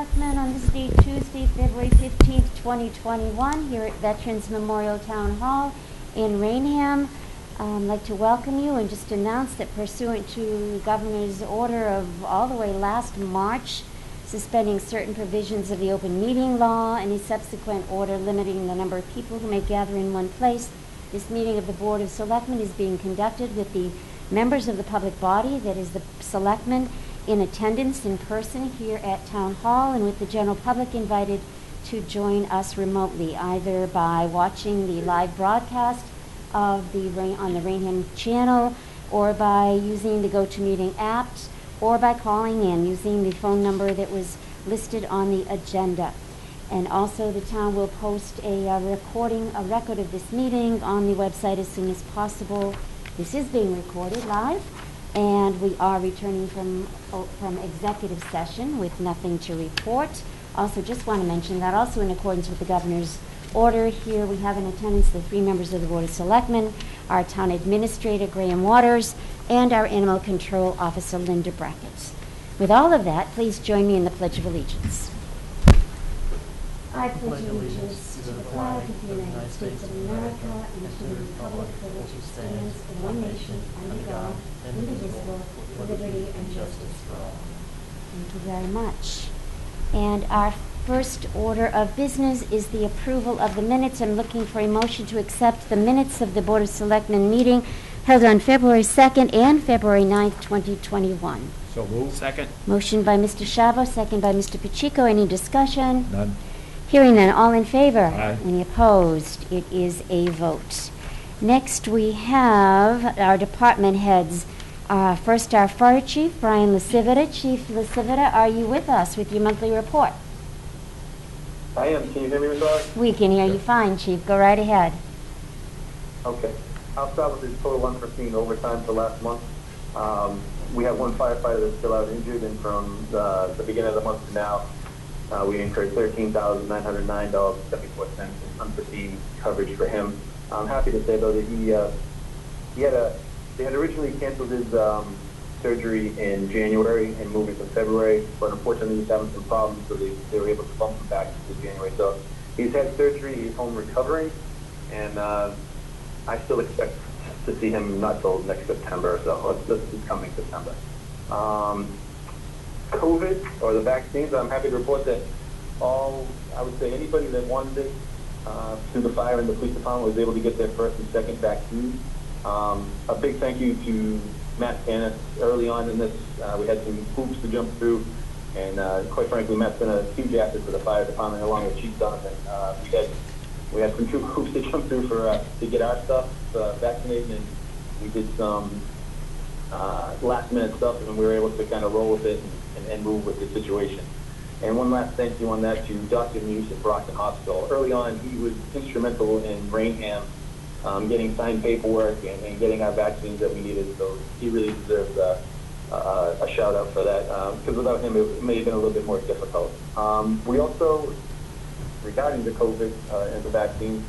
Selectmen on this date, Tuesday, February 15th, 2021, here at Veterans Memorial Town Hall in Raynham. I'd like to welcome you and just announce that pursuant to the Governor's order of all the way last March, suspending certain provisions of the open meeting law, any subsequent order limiting the number of people who may gather in one place, this meeting of the Board of Selectmen is being conducted with the members of the public body, that is the Selectmen, in attendance in person here at Town Hall, and with the general public invited to join us remotely, either by watching the live broadcast of on the Raynham Channel, or by using the GoToMeeting app, or by calling in using the phone number that was listed on the agenda. And also the town will post a record of this meeting on the website as soon as possible. This is being recorded live, and we are returning from executive session with nothing to report. Also, just want to mention that also in accordance with the Governor's order, here we have in attendance the 3 members of the Board of Selectmen, our Town Administrator, Graham Waters, and our Animal Control Officer, Linda Brackett. With all of that, please join me in the Pledge of Allegiance. I pledge allegiance to the flag of the United States of America and to the republic for which it stands, one nation, under God, indivisible, with liberty and justice for all. Thank you very much. And our first order of business is the approval of the minutes. I'm looking for a motion to accept the minutes of the Board of Selectmen meeting held on February 2nd and February 9th, 2021. So moved. Second. Motion by Mr. Shavo, second by Mr. Pacheco. Any discussion? None. Hearing none, all in favor? Aye. Any opposed? It is a vote. Next we have our department heads. First, our Fire Chief, Brian Lasivita. Chief Lasivita, are you with us with your monthly report? I am. Can you hear me, Ms. Lawrence? We can hear you fine, Chief. Go right ahead. Okay. I'll start with the total unforeseen overtime for last month. We have one firefighter that's still out injured, and from the beginning of the month to now, we incurred $13,909.74 in unforeseen coverage for him. I'm happy to say, though, that they had originally canceled his surgery in January and moved it to February, but unfortunately he's having some problems, so they were able to bump him back to January. So he's had surgery, he's home recovering, and I still expect to see him not till next September or so. This is coming September. COVID, or the vaccines, I'm happy to report that I would say anybody that wanted it through the fire and the police department was able to get their first and second vaccine. A big thank you to Matt Tannis. Early on in this, we had some hoops to jump through, and quite frankly, Matt's been a huge asset for the fire department along with Chief Donovan. We had some hoops to jump through to get our stuff vaccinated, and we did some last minute stuff, and we were able to kind of roll with it and move with the situation. And one last thank you on that to Dr. Muse at Brockton Hospital. Early on, he was instrumental in Raynham getting signed paperwork and getting our vaccines that we needed. So he really deserves a shout out for that, because without him, it may have been a little bit more difficult. We also, regarding the COVID and the vaccines,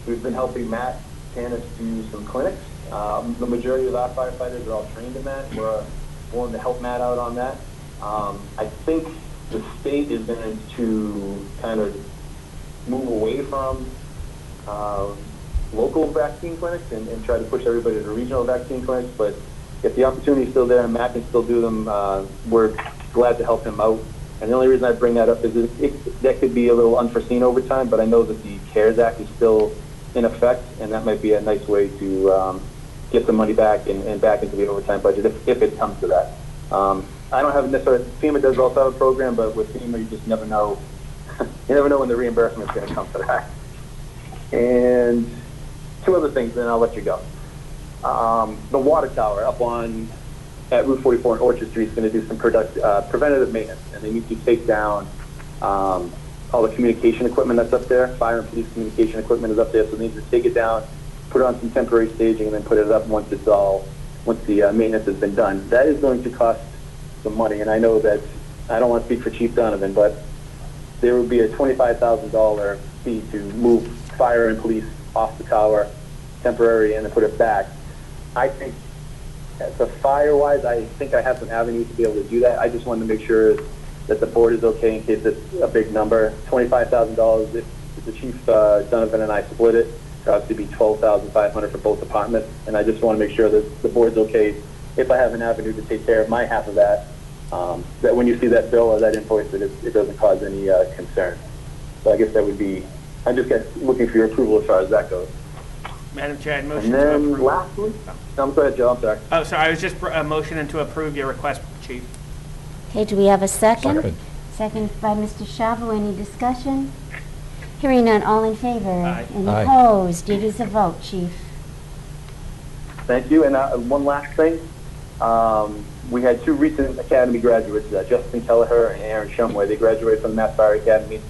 we've been helping Matt Tannis do some clinics. The majority of our firefighters are all trained in that. We're willing to help Matt out on that. I think the state is going to kind of move away from local vaccine clinics and try to push everybody to regional vaccine clinics, but if the opportunity is still there and Matt can still do them, we're glad to help him out. And the only reason I bring that up is that could be a little unforeseen overtime, but I know that the CARES Act is still in effect, and that might be a nice way to get the money back and back into the overtime budget if it comes to that. I don't have necessarily, FEMA does also have a program, but with FEMA you just never know. You never know when the reimbursement is going to come for that. And 2 other things, then I'll let you go. The water tower up at Route 44 and Orchard Street is going to do some preventative maintenance, and they need to take down all the communication equipment that's up there. Fire and police communication equipment is up there, so they need to take it down, put it on some temporary staging, and then put it up once the maintenance has been done. That is going to cost some money, and I know that I don't want to speak for Chief Donovan, but there would be a $25,000 fee to move fire and police off the tower temporary and then put it back. I think the fire-wise, I think I have some avenues to be able to do that. I just wanted to make sure that the board is okay in case it's a big number. $25,000 if the chief, Donovan and I split it. It would obviously be $12,500 for both departments. And I just want to make sure that the board's okay if I have an avenue to take care of my half of that, that when you see that bill or that invoice, that it doesn't cause any concern. So I guess that would be, I'm just looking for your approval as far as that goes. Madam Chair, I'd motion to And approve. then lastly, go ahead, Joe, I'm sorry. Oh, sorry, I was just motioning to approve your request, Chief. Okay, do we have a second? Second. Second by Mr. Shavo. Any discussion? Hearing none, all in favor? Aye. Any Aye. opposed? It is a vote, Chief. Thank you. And one last thing. We had two recent Academy graduates, Justin Kelleher and Aaron Shumway. They graduated from the Mass Fire Academy,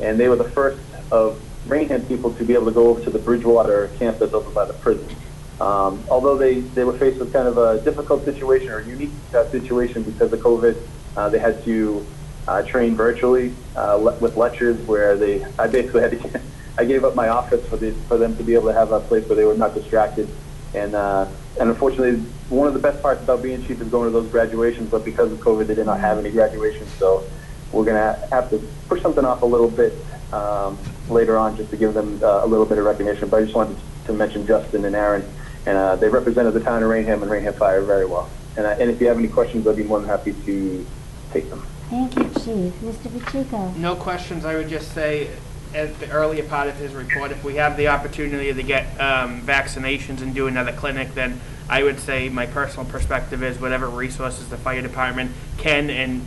and they were the first of Raynham people to be able to go over to the Bridgewater campus over by the prison. Although they were faced with kind of a difficult situation or a unique situation because of COVID, they had to train virtually with lectures where I basically had to, I gave up my office for them to be able to have a place where they were not distracted. And unfortunately, one of the best parts about being chief is going to those graduations, but because of COVID, they did not have any graduations. So we're going to have to push something off a little bit later on just to give them a little bit of recognition. But I just wanted to mention Justin and Aaron, and they represented the town of Raynham and Raynham Fire very well. And if you have any questions, I'd be more than happy to take them. Thank you, Chief. Mr. Pacheco? No questions. I would just say, at the earlier part of his report, if we have the opportunity to get vaccinations and do another clinic, then I would say my personal perspective is whatever resources the fire department can and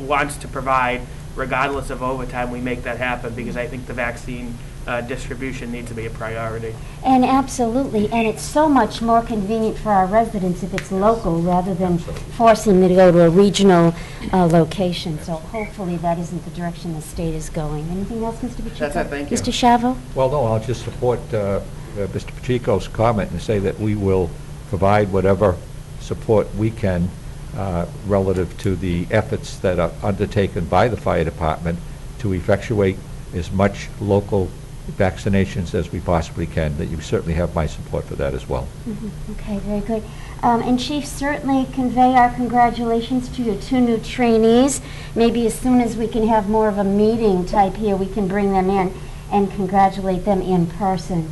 wants to provide, regardless of overtime, we make that happen, because I think the vaccine distribution needs to be a priority. And absolutely, and it's so much more convenient for our residents if it's local rather than forcing them to go to a regional location. So hopefully that isn't the direction the state is going. Anything else, Mr. Pacheco? That's it, thank you. Mr. Shavo? Well, no, I'll just support Mr. Pacheco's comment and say that we will provide whatever support we can relative to the efforts that are undertaken by the fire department to effectuate as much local vaccinations as we possibly can. That you certainly have my support for that as well. Mm-hmm. Okay, very good. And Chief, certainly convey our congratulations to your two new trainees. Maybe as soon as we can have more of a meeting type here, we can bring them in and congratulate them in person.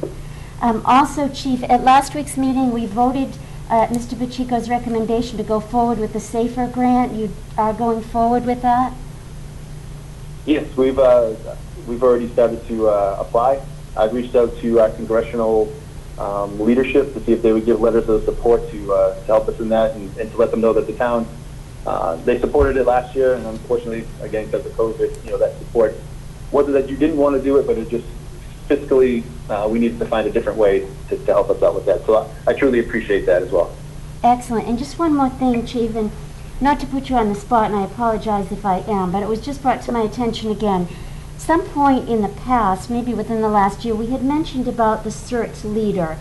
Also, Chief, at last week's meeting, we voted Mr. Pacheco's recommendation to go forward with the SAFER grant. You are going forward with that? Yes, we've already started to apply. I've reached out to our congressional leadership to see if they would give letters of support to help us in that, and to let them know that the town, they supported it last year, and unfortunately, again, because of COVID, that support wasn't that you didn't want to do it, but it just fiscally, we needed to find a different way to help us out with that. So I truly appreciate that as well. Excellent. And just one more thing, Chief, and not to put you on the spot, and I apologize if I am, but it was just brought to my attention again. Some point in the past, maybe within the last year, we had mentioned about the CERT leader,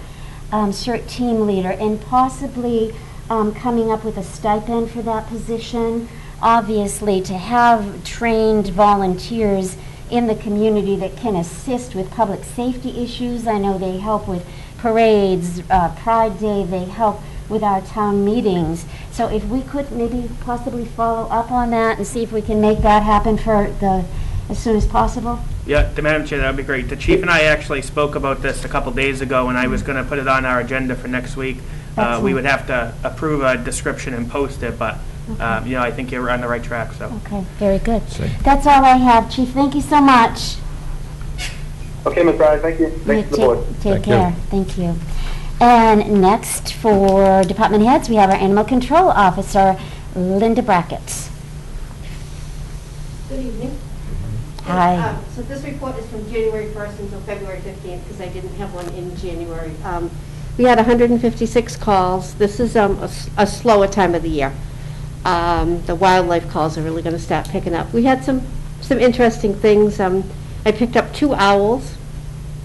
CERT team leader, and possibly coming up with a stipend for that position. Obviously, to have trained volunteers in the community that can assist with public safety issues. I know they help with parades, Pride Day, they help with our town meetings. So if we could maybe possibly follow up on that and see if we can make that happen for as soon as possible. Yeah, Madam Chair, that would be great. The chief and I actually spoke about this a couple days ago, and I was going to put it on our agenda for next week. We would have to approve a description and post it, but I think you're on the right track. So. Okay, very good. See. That's all I have, Chief. Thank you so much. Okay, Ms. Bryan, thank you. Thanks to the board. Take Thank you. care. Thank you. And next, for department heads, we have our Animal Control Officer, Linda Brackett. Good evening. Hi. So this report is from January 1st until February 15th because I didn't have one in January. We had 156 calls. This is a slower time of the year. The wildlife calls are really going to start picking up. We had some interesting things. I picked up 2 owls,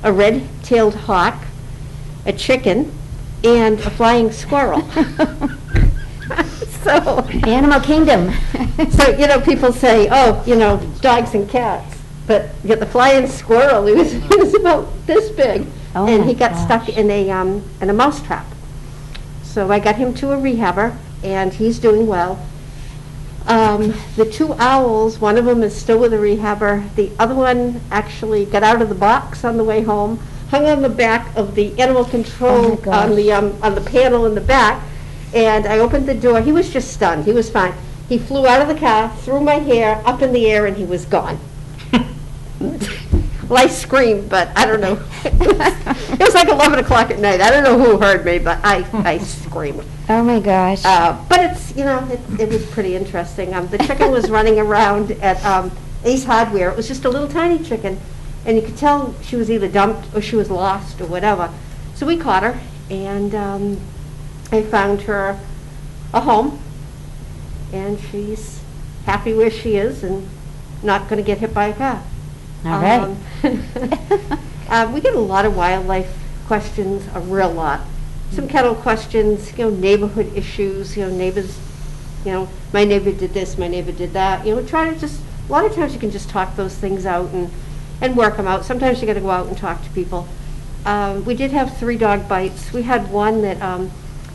a red-tailed hawk, a chicken, and a flying squirrel. So Animal Kingdom. So, people say, dogs and cats. But the flying squirrel, he was about this big. Oh and my he got gosh. stuck in a mouse trap. So I got him to a rehabber, and he's doing well. The 2 owls, one of them is still with a rehabber. The other one actually got out of the box on the way home, hung on the back of the animal control on the panel in the back, and I opened the door. He was just stunned. He was fine. He flew out of the car, threw my hair up in the air, and he was gone. Well, I screamed, but I don't know. It was like 11 o'clock at night. I don't know who heard me, but I screamed. Oh, my gosh. But it's, it was pretty interesting. The chicken was running around at Ace Hardware. It was just a little tiny chicken, and you could tell she was either dumped or she was lost or whatever. So we caught her, and I found her a home, and she's happy where she is and not going to get hit by a car. All right. We get a lot of wildlife questions, a real lot. Some kennel questions, neighborhood issues, neighbors, my neighbor did this, my neighbor did that. Try to just, a lot of times you can just talk those things out and work them out. Sometimes you got to go out and talk to people. We did have 3 dog bites. We had one that,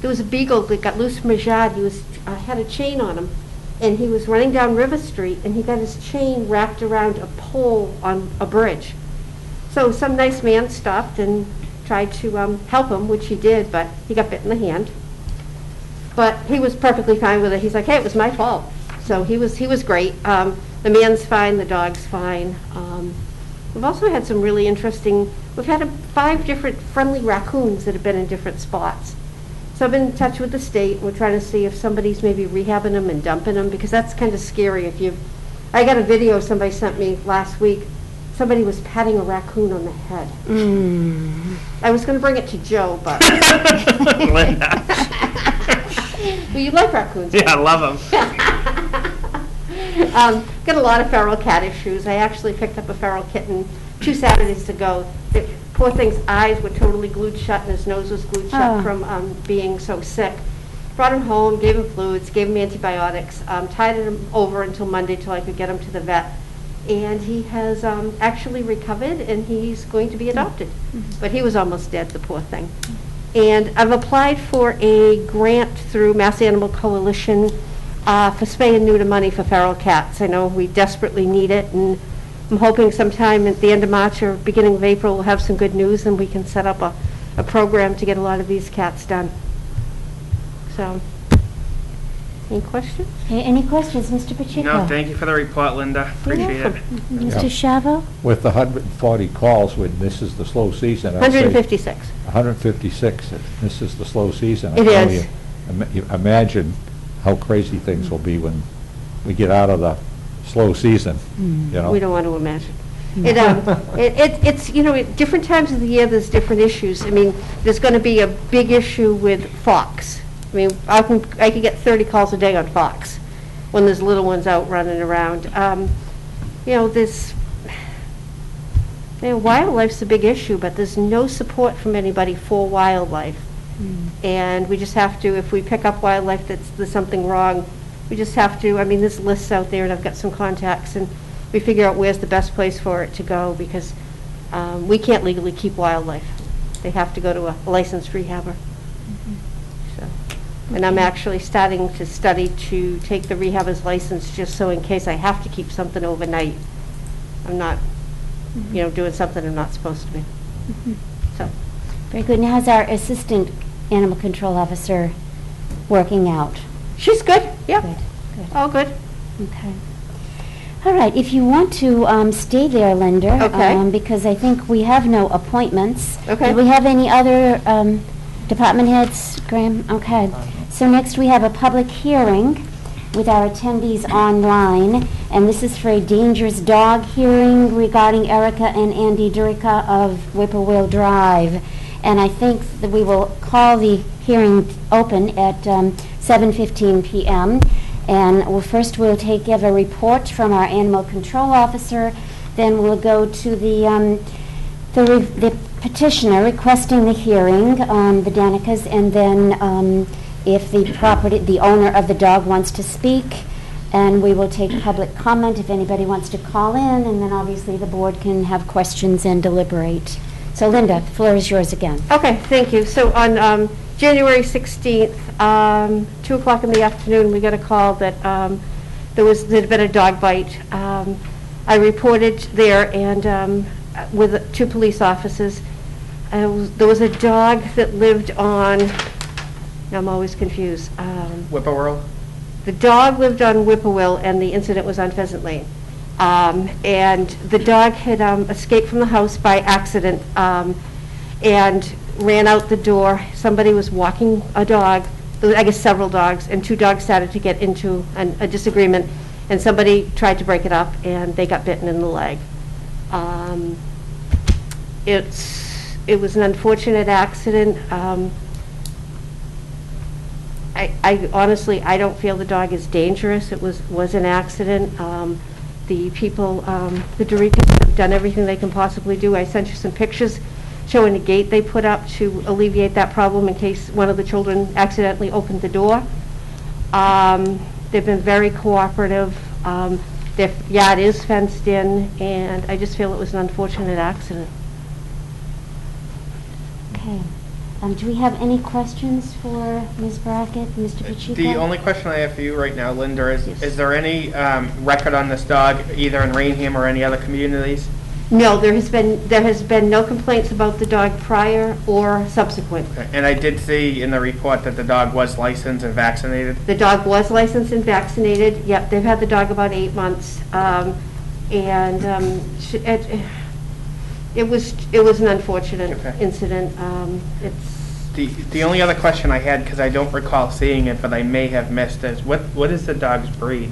there was a beagle that got loose from his yard. He had a chain on him. And he was running down River Street, and he got his chain wrapped around a pole on a bridge. So some nice man stopped and tried to help him, which he did, but he got bit in the hand. But he was perfectly fine with it. He's like, hey, it was my fault. So he was great. The man's fine, the dog's fine. We've also had some really interesting, we've had 5 different friendly raccoons that have been in different spots. So I've been in touch with the state. We're trying to see if somebody's maybe rehabbing them and dumping them, because that's kind of scary. I got a video somebody sent me last week. Somebody was patting a raccoon on the head. I was going to bring it to Joe, but... Linda. Well, you like raccoons. Yeah, I love them. Got a lot of feral cat issues. I actually picked up a feral kitten 2 Saturdays ago. The poor thing's eyes were totally glued shut and his nose was glued shut from being so sick. Brought him home, gave him fluids, gave him antibiotics, tied him over until Monday till I could get him to the vet. And he has actually recovered, and he's going to be adopted. But he was almost dead, the poor thing. And I've applied for a grant through Mass Animal Coalition for spay and neuter money for feral cats. I know we desperately need it, and I'm hoping sometime at the end of March or beginning of April we'll have some good news and we can set up a program to get a lot of these cats done. So, any questions? Okay, any questions, Mr. Pacheco? No, thank you for the report, Linda. Appreciate it. Mr. Shavo? With the 140 calls, when this is the slow season, I'd say 156. 156, this is the slow season. It tell is. You imagine how crazy things will be when we get out of the slow season, We don't want to imagine. It's, at different times of the year, there's different issues. I mean, there's going to be a big issue with fox. I mean, I can get 30 calls a day on fox when there's little ones out running around. Wildlife's a big issue, but there's no support from anybody for wildlife. And we just have to, if we pick up wildlife there's something wrong, we just have to, there's lists out there, and I've got some contacts, and we figure out where's the best place for it to go, because we can't legally keep wildlife. They have to go to a licensed rehabber. So, and I'm actually starting to study to take the rehabber's license, just so in case I have to keep something overnight, I'm not, doing something I'm not supposed to be. So. Very good. Now, how's our assistant animal control officer working out? She's good, yeah. Good. All good. Okay. All right, if you want to stay there, Linda. Okay. Because I think we have no appointments. Okay. Do we have any other department heads, Graham? Okay. So next we have a public hearing with our attendees online, and this is for a dangerous dog hearing regarding Erica and Andy Durica of Whippoorwill Drive. And I think that we will call the hearing open at 7:15 p.m. And we'll give a report from our animal control officer. Then we'll go to the petitioner requesting the hearing, the Danicas, and then if the owner of the dog wants to speak, and we will take public comment if anybody wants to call in, and then obviously the board can have questions and deliberate. So Linda, the floor is yours again. Okay, thank you. So on January 16th, 2 o'clock in the afternoon, we got a call that there'd been a dog bite. I reported there and with 2 police officers. There was a dog that lived on, now I'm always confused. Whippoorwill? The dog lived on Whippoorwill and the incident was on Pheasant Lane. And the dog had escaped from the house by accident and ran out the door. Somebody was walking a dog, I guess several dogs, and 2 dogs started to get into a disagreement, and somebody tried to break it up, and they got bitten in the leg. It was an unfortunate accident. I honestly, I don't feel the dog is dangerous. It was an accident. The people, the Dorikas have done everything they can possibly do. I sent you some pictures showing a gate they put up to alleviate that problem in case one of the children accidentally opened the door. They've been very cooperative. Their yard is fenced in, and I just feel it was an unfortunate accident. Okay. Do we have any questions for Ms. Brackett, Mr. Pacheco? The only question I have for you right now, Linda, is Yes. is there any record on this dog, either in Raynham or any other communities? No, there has been no complaints about the dog prior or subsequent. Okay. And I did see in the report that the dog was licensed and vaccinated. The dog was licensed and vaccinated. Yep, they've had the dog about 8 months. It was an unfortunate Okay. incident. The only other question I had, because I don't recall seeing it, but I may have missed, is what is the dog's breed?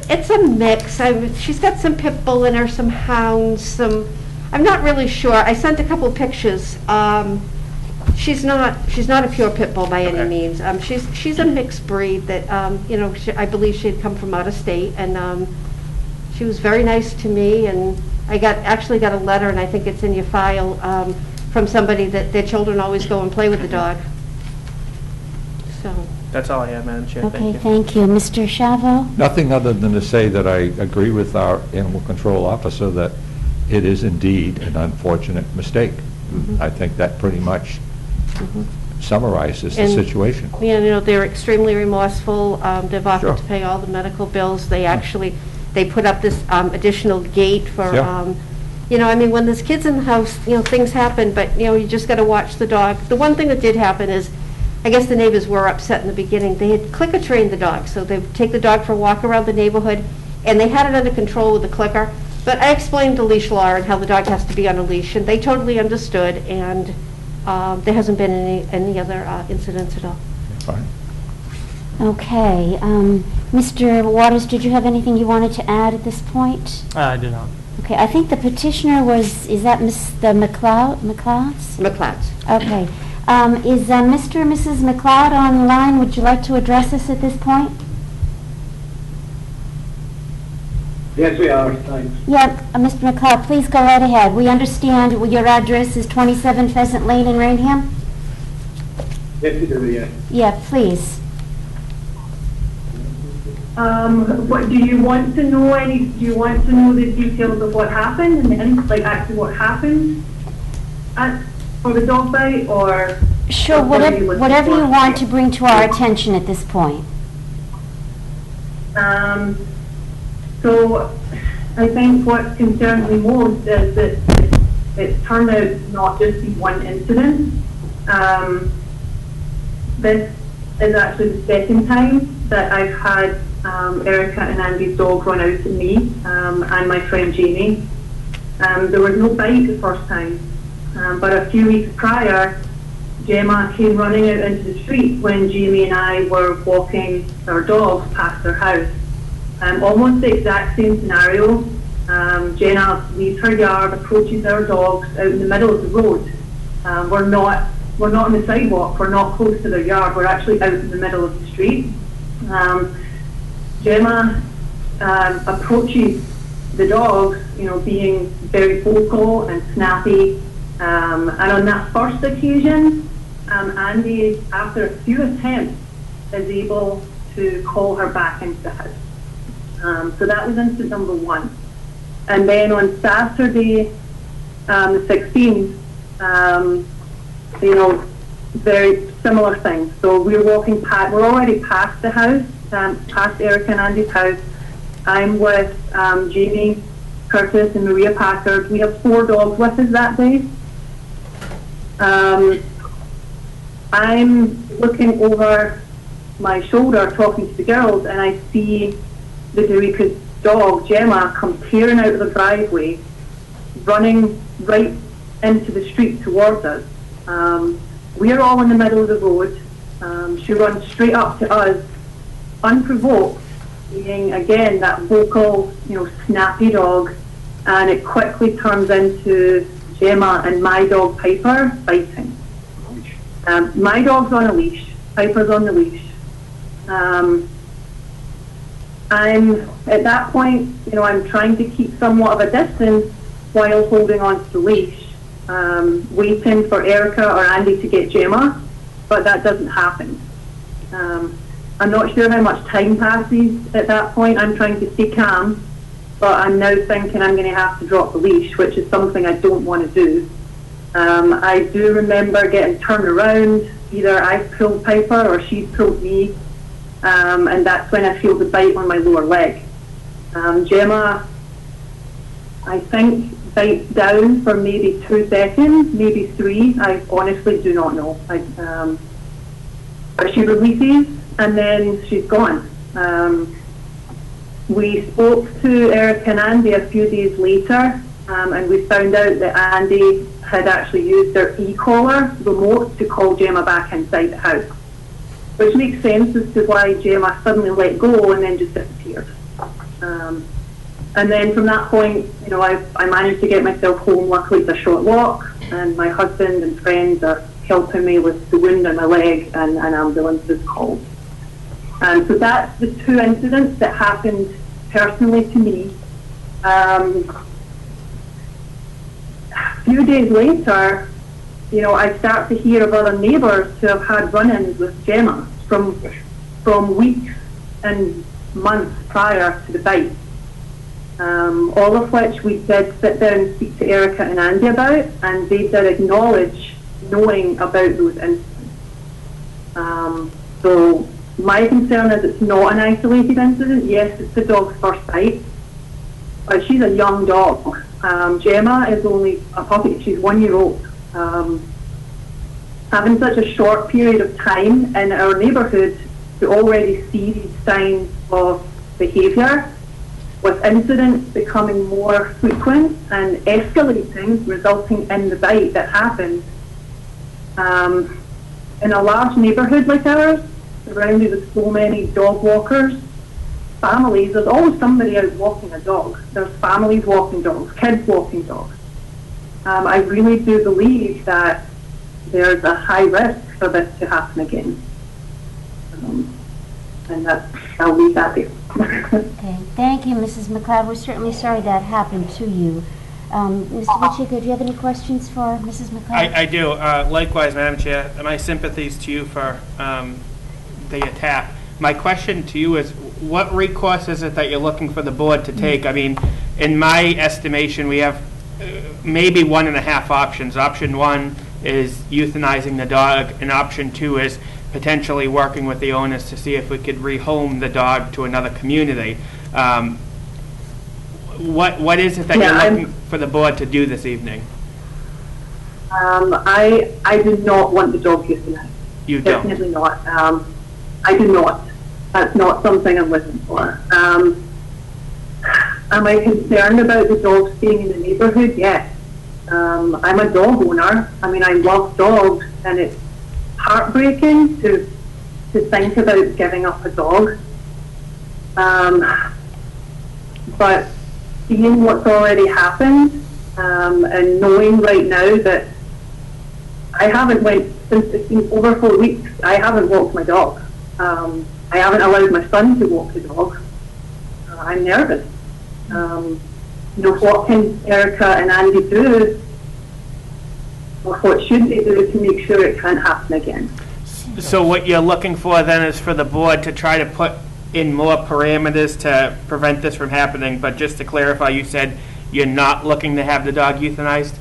It's a mix. She's got some pit bull in her, some hounds, I'm not really sure. I sent a couple pictures. She's not a pure pit bull by any Okay. means. She's a mixed breed that I believe she had come from out of state, and she was very nice to me. And I actually got a letter, and I think it's in your file, from somebody that their children always go and play with the dog. So. That's all I have, Madam Chair. Okay, Thank you. Mr. Chavo? Nothing other than to say that I agree with our animal control officer that it is indeed an unfortunate mistake. I think that pretty much summarizes the And, situation. They're extremely remorseful. They've offered Sure. to pay all the medical bills. They put up this additional gate for, Yeah. when there's kids in the house, things happen, but, you just got to watch the dog. The one thing that did happen is, I guess the neighbors were upset in the beginning. They had clicker trained the dog, so they would take the dog for a walk around the neighborhood, and they had it under control with the clicker. But I explained the leash law and how the dog has to be on a leash, and they totally understood, and there hasn't been any other incidents at all. Fine. Okay. Mr. Waters, did you have anything you wanted to add at this point? I do not. Okay, I think the petitioner is that the McLeods? McLeod's. Okay. Is Mr. and Mrs. McLeod online? Would you like to address us at this point? Yes, we are, thanks. Yeah, Mr. McLeod, please go right ahead. We understand your address is 27 Pheasant Lane in Raynham? Yes, we do, yeah. Yeah, please. What do you want to know? Do you want to know the details of what happened and like actually what happened for the dog bite, or? Sure, whatever you want to bring to our attention at this point. So I think what concerns me most is that it's turned out not just be one incident. This is actually the second time that I've had Erica and Andy's dog run out at me and my friend Jamie. There was no bite the first time, but a few weeks prior, Gemma came running out into the street when Jamie and I were walking our dogs past their house. Almost the exact same scenario. Jenna leaves her yard, approaches our dogs out in the middle of the road. We're not on the sidewalk, we're not close to their yard, we're actually out in the middle of the street. Gemma approaches the dogs, being very vocal and snappy. And on that first occasion, Andy, after a few attempts, is able to call her back into the house. So that was incident number one. And then on Saturday, the 16th, very similar thing. So we're walking past, we're already past the house, past Erica and Andy's house. I'm with Jamie Curtis and Maria Packard. We have 4 dogs with us that day. I'm looking over my shoulder talking to the girls, and I see the Eureka's dog, Gemma, come tearing out of the driveway, running right into the street towards us. We're all in the middle of the road. She runs straight up to us, unprovoked, being again that vocal, snappy dog, and it quickly turns into Gemma and my dog Piper fighting. My dog's on a leash, Piper's on the leash. I'm at that point, I'm trying to keep somewhat of a distance while holding on to the leash, waiting for Erica or Andy to get Gemma, but that doesn't happen. I'm not sure how much time passes at that point. I'm trying to stay calm, but I'm now thinking I'm going to have to drop the leash, which is something I don't want to do. I do remember getting turned around. Either I've pulled Piper or she's pulled me, and that's when I feel the bite on my lower leg. Gemma, I think, bites down for maybe 2 seconds, maybe 3. I honestly do not know. But she releases, and then she's gone. We spoke to Eric and Andy a few days later, and we found out that Andy had actually used their e-collar remote to call Gemma back inside the house, which makes sense as to why Gemma suddenly let go and then just disappeared. And then from that point, I managed to get myself home. Luckily, it's a short walk, and my husband and friends are helping me with the wound on my leg, and an ambulance is called. So that's the 2 incidents that happened personally to me. A few days later, I start to hear of other neighbours who have had run-ins with Gemma from weeks and months prior to the bite. All of which we did sit down and speak to Erica and Andy about, and they did acknowledge knowing about those incidents. So my concern is it's not an isolated incident. Yes, it's the dog's first bite, but she's a young dog. Gemma is only a puppy. She's 1 year old. Having such a short period of time in our neighbourhood to already see these signs of behaviour, with incidents becoming more frequent and escalating, resulting in the bite that happened. In a large neighbourhood like ours, surrounded with so many dog walkers, families, there's always somebody out walking a dog. There's families walking dogs, kids walking dogs. I really do believe that there's a high risk for this to happen again. And I'll leave that there. Okay, thank you, Mrs. McLeod. We're certainly sorry that happened to you. Mr. Pacheco, do you have any questions for Mrs. McLeod? I do. Likewise, Madam Chair, my sympathies to you for the attack. My question to you is, what recourse is it that you're looking for the board to take? I mean, in my estimation, we have maybe 1.5 options. Option 1 is euthanizing the dog, and option 2 is potentially working with the owners to see if we could rehome the dog to another community. What is it that you're looking for the board to do this evening? I do not want the dog euthanized. You don't? Definitely not. I do not. That's not something I'm looking for. Am I concerned about the dog staying in the neighbourhood? Yes. I'm a dog owner. I mean, I love dogs, and it's heartbreaking to think about giving up a dog. But seeing what's already happened, and knowing right now that I haven't since it's been over 4 weeks, I haven't walked my dog. I haven't allowed my son to walk the dog. I'm nervous. What can Erica and Andy do, or what should they do to make sure it can't happen again? So what you're looking for then is for the board to try to put in more parameters to prevent this from happening, but just to clarify, you said you're not looking to have the dog euthanized?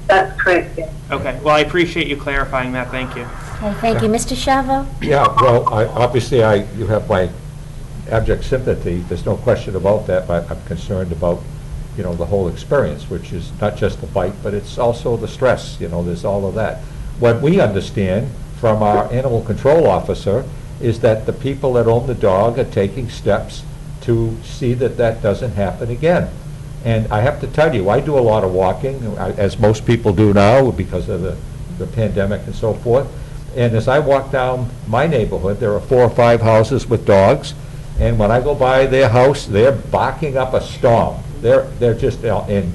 That's correct, yes. Okay, well, I appreciate you clarifying that, thank you. Okay, thank you. Mr. Shavo? Yeah, well, obviously, you have my abject sympathy, there's no question about that, but I'm concerned about, the whole experience, which is not just the bite, but it's also the stress, there's all of that. What we understand from our animal control officer is that the people that own the dog are taking steps to see that that doesn't happen again. And I have to tell you, I do a lot of walking, as most people do now because of the pandemic and so forth. And as I walk down my neighborhood, there are 4 or 5 houses with dogs, and when I go by their house, they're barking up a storm. They're just in,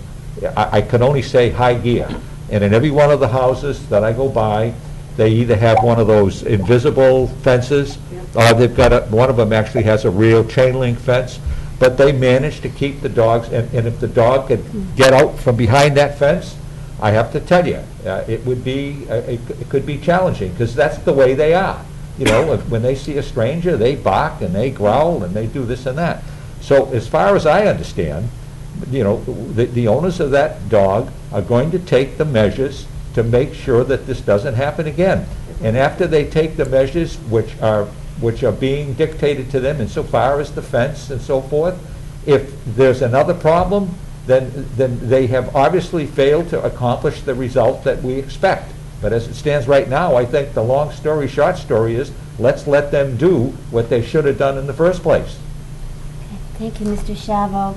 I can only say high gear. And in every one of the houses that I go by, they either have one of those invisible fences, or they've got one of them actually has a real chain link fence, but they manage to keep the dogs, and if the dog could get out from behind that fence, I have to tell you, it could be challenging, because that's the way they are. When they see a stranger, they bark and they growl and they do this and that. So as far as I understand, the owners of that dog are going to take the measures to make sure that this doesn't happen again. And after they take the measures which are being dictated to them insofar as the fence and so forth, if there's another problem, then they have obviously failed to accomplish the result that we expect. But as it stands right now, I think the long story, short story is, let's let them do what they should have done in the first place. Thank you, Mr. Shavo.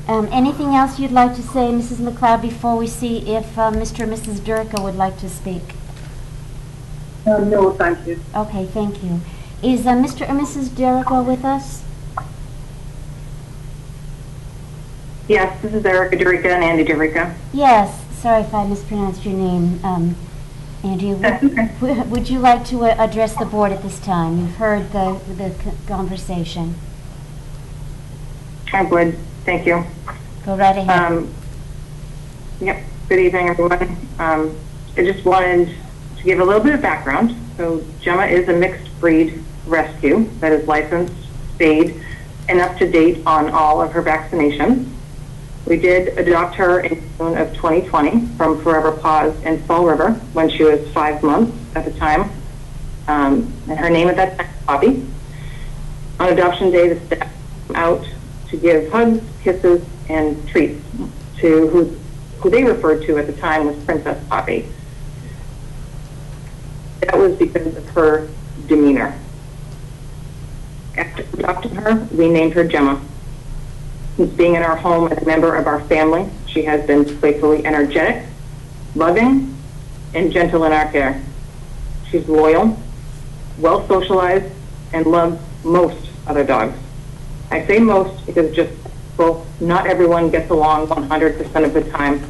Anything else you'd like to say, Mrs. McLeod, before we see if Mr. and Mrs. Durka would like to speak? No, thank you. Okay, thank you. Is Mr. or Mrs. Durka with us? Yes, this is Erica Durica and Andy Durica. Yes, sorry if I mispronounced your name, Andy. That's okay. Would you like to address the board at this time? You've heard the conversation. I would. Thank you. Go right ahead. Yep. Good evening, everyone. I just wanted to give a little bit of background. So Gemma is a mixed breed rescue that is licensed, spayed, and up to date on all of her vaccinations. We did adopt her in June of 2020 from Forever Paws in Fall River when she was 5 months at the time. And her name at that time was Poppy. On adoption day, the staff came out to give hugs, kisses, and treats to who they referred to at the time was Princess Poppy. That was because of her demeanor. After adopting her, we named her Gemma. Since being in our home as a member of our family, she has been playfully energetic, loving, and gentle in our care. She's loyal, well socialized, and loves most other dogs. I say most because not everyone gets along 100% of the time.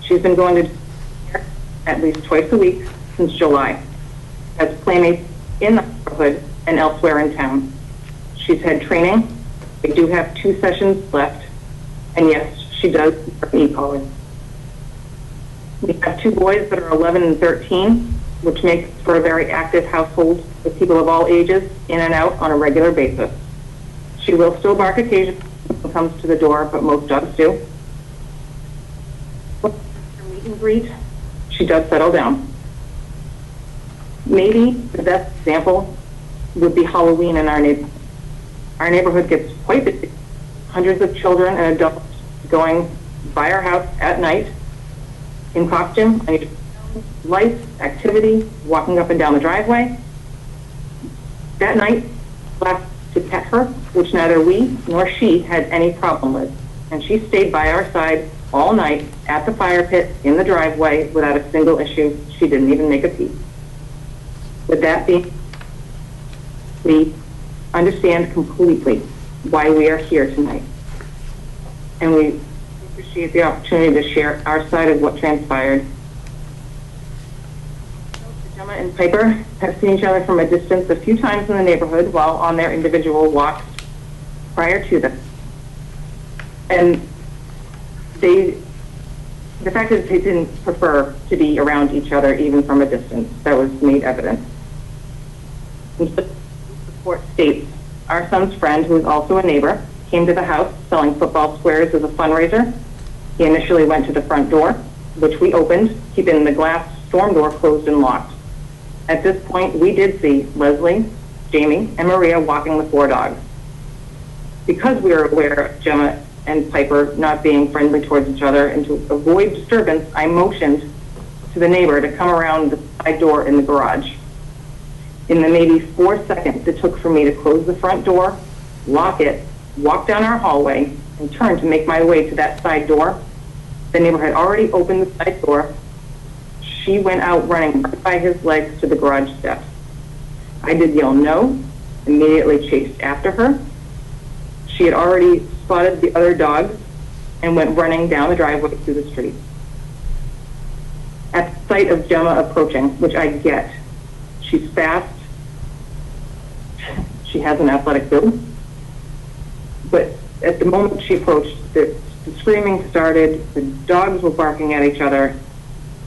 She's been going to daycare at least twice a week since July, has playmates in the neighborhood and elsewhere in town. She's had training. We do have 2 sessions left, and yes, she does e-calling. We have 2 boys that are 11 and 13, which makes for a very active household with people of all ages in and out on a regular basis. She will still bark occasionally when she comes to the door, but most dogs do. Her meet and greet, she does settle down. Maybe the best example would be Halloween in our neighborhood. Our neighborhood gets quite busy. Hundreds of children and adults going by our house at night in costume, lights, activity, walking up and down the driveway. That night, left to pet her, which neither we nor she had any problem with. And she stayed by our side all night at the fire pit in the driveway without a single issue. She didn't even make a peep. With that being, we understand completely why we are here tonight. And we appreciate the opportunity to share our side of what transpired. Gemma and Piper have seen each other from a distance a few times in the neighborhood while on their individual walks prior to this. And the fact that they didn't prefer to be around each other even from a distance, that was made evident. The report states, our son's friend, who is also a neighbor, came to the house selling football squares as a fundraiser. He initially went to the front door, which we opened, keeping the glass storm door closed and locked. At this point, we did see Leslie, Jamie, and Maria walking the 4 dogs. Because we were aware of Gemma and Piper not being friendly towards each other, and to avoid disturbance, I motioned to the neighbor to come around the side door in the garage. In the maybe 4 seconds it took for me to close the front door, lock it, walk down our hallway, and turn to make my way to that side door, the neighbor had already opened the side door. She went out running right by his legs to the garage steps. I did yell no, immediately chased after her. She had already spotted the other dogs and went running down the driveway to the street. At the sight of Gemma approaching, which I get, she's fast, she has an athletic build, but at the moment she approached, the screaming started, the dogs were barking at each other,